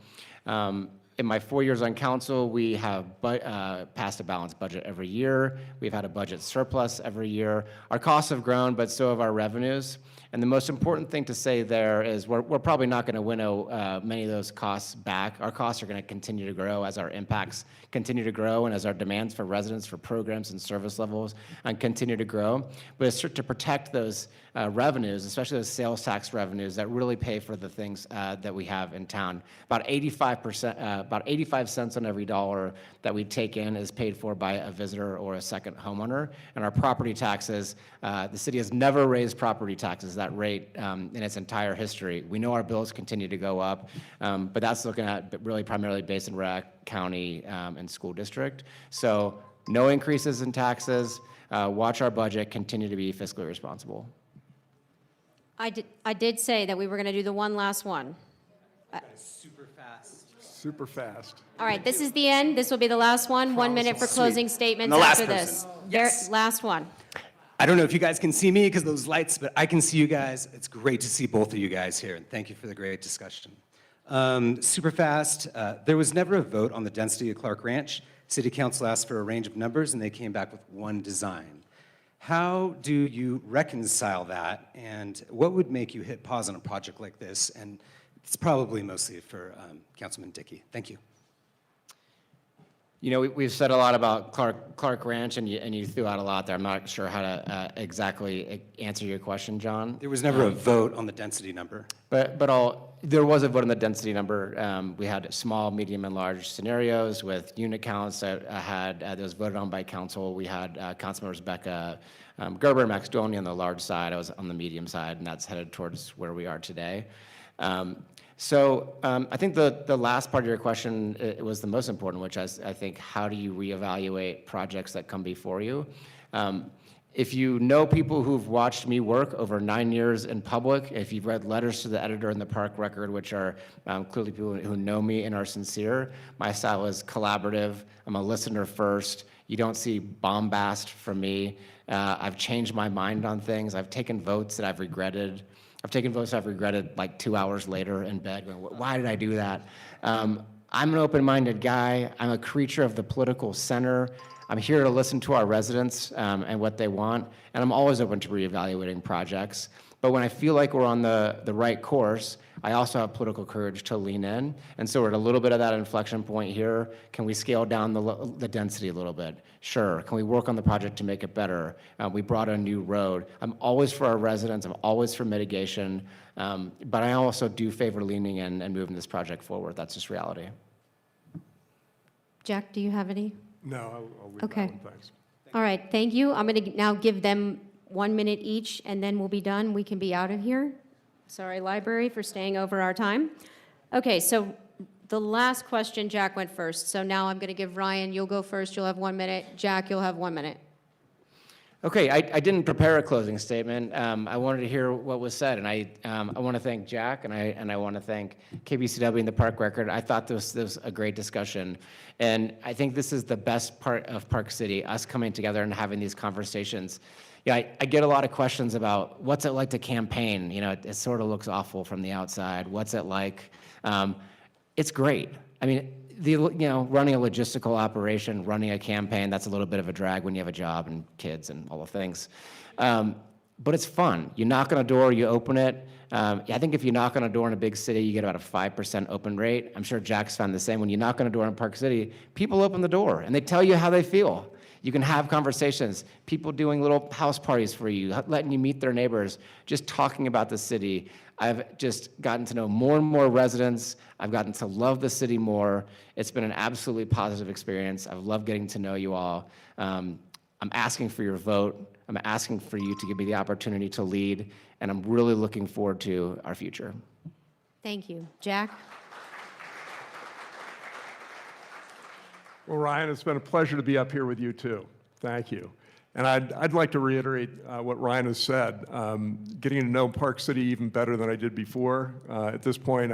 In my 4 years on council, we have passed a balanced budget every year. We've had a budget surplus every year. Our costs have grown, but so have our revenues. And the most important thing to say there is we're probably not going to winnow many of those costs back. Our costs are going to continue to grow as our impacts continue to grow and as our demands for residents for programs and service levels continue to grow. But it's to protect those revenues, especially those sales tax revenues that really pay for the things that we have in town. About 85 cents on every dollar that we take in is paid for by a visitor or a second homeowner. And our property taxes, the city has never raised property taxes that rate in its entire history. We know our bills continue to go up, but that's looking at really primarily based in County and school district. So no increases in taxes. watch our budget, continue to be fiscally responsible. I did say that we were going to do the one last one. Super fast. Super fast. All right, this is the end. This will be the last one. 1 minute for closing statements And the last after this. person. Yes. Last one. I don't know if you guys can see me because of those lights, but I can see you guys. It's great to see both of you guys here, and thank you for the great discussion. Super fast. There was never a vote on the density of Clark Ranch. City Council asked for a range of numbers, and they came back with one design. How do you reconcile that, and what would make you hit pause on a project like this? And it's probably mostly for Councilman Dickey. Thank you. You know, we've said a lot about Clark Ranch, and you threw out a lot there. I'm not sure how to exactly answer your question, John. There was never a vote on the density number. But there was a vote on the density number. We had small, medium, and large scenarios with unit counts that that was voted on by council. We had Councilmembers Becca Gerber and Max Dolney on the large side. I was on the medium side, and that's headed towards where we are today. So I think the last part of your question was the most important, which is, I think, how do you reevaluate projects that come before you? If you know people who've watched me work over 9 years in public, if you've read letters to the editor in the Park Record, which are clearly people who know me and are sincere, my style is collaborative. I'm a listener first. You don't see bombast from me. I've changed my mind on things. I've taken votes that I've regretted. Like 2 hours later in bed going, why did I do that? I'm an open-minded guy. I'm a creature of the political center. I'm here to listen to our residents and what they want, and I'm always open to reevaluating projects. But when I feel like we're on the right course, I also have political courage to lean in. And so we're at a little bit of that inflection point here. Can we scale down the density a little bit? Sure. Can we work on the project to make it better? We brought a new road. I'm always for our residents. I'm always for mitigation. But I also do favor leaning in and moving this project forward. That's just reality. Jack, do you have any? No, I'll leave Okay. that one, thanks. All right, thank you. I'm going to now give them 1 minute each, and then we'll be done. We can be out of here. Sorry, library, for staying over our time. Okay, so the last question, Jack went first. So now I'm going to give Ryan, you'll go first. You'll have 1 minute. Jack, you'll have 1 minute. Okay, I didn't prepare a closing statement. I wanted to hear what was said, and I want to thank Jack, and I want to thank KBCW and the Park Record. I thought this was a great discussion, and I think this is the best part of Park City, us coming together and having these conversations. Yeah, I get a lot of questions about what's it like to campaign. You know, it sort of looks awful from the outside. What's it like? It's great. I mean, running a logistical operation, running a campaign, that's a little bit of a drag when you have a job and kids and all the things. But it's fun. You knock on a door, you open it. I think if you knock on a door in a big city, you get about a 5% open rate. I'm sure Jack's found the same. When you knock on a door in Park City, people open the door and they tell you how they feel. You can have conversations, people doing little house parties for you, letting you meet their neighbors, just talking about the city. I've just gotten to know more and more residents. I've gotten to love the city more. It's been an absolutely positive experience. I've loved getting to know you all. I'm asking for your vote. I'm asking for you to give me the opportunity to lead, and I'm really looking forward to our future. Thank you. Jack? Well, Ryan, it's been a pleasure to be up here with you, too. Thank you. And I'd like to reiterate what Ryan has said, getting to know Park City even better than I did before. At this point,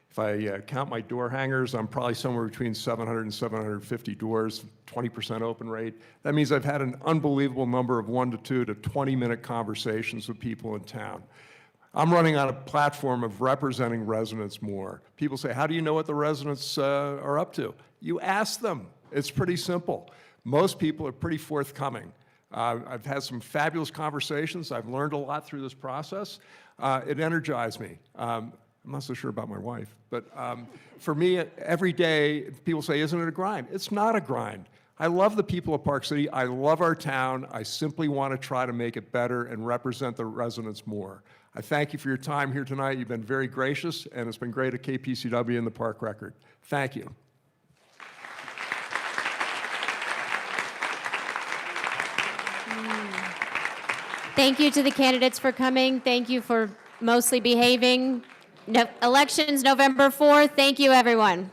if I count my door hangers, I'm probably somewhere between 700 and 750 doors, 20% open rate. That means I've had an unbelievable number of 1 to 2 to 20-minute conversations with people in town. I'm running on a platform of representing residents more. People say, how do you know what the residents are up to? You ask them. It's pretty simple. Most people are pretty forthcoming. I've had some fabulous conversations. I've learned a lot through this process. It energized me. I'm not so sure about my wife, but for me, every day, people say, isn't it a grind? It's not a grind. I love the people of Park City. I love our town. I simply want to try to make it better and represent the residents more. I thank you for your time here tonight. You've been very gracious, and it's been great at KPCW and the Park Record. Thank you. Thank you to the candidates for coming. Thank you for mostly behaving. Elections November 4th. Thank you, everyone.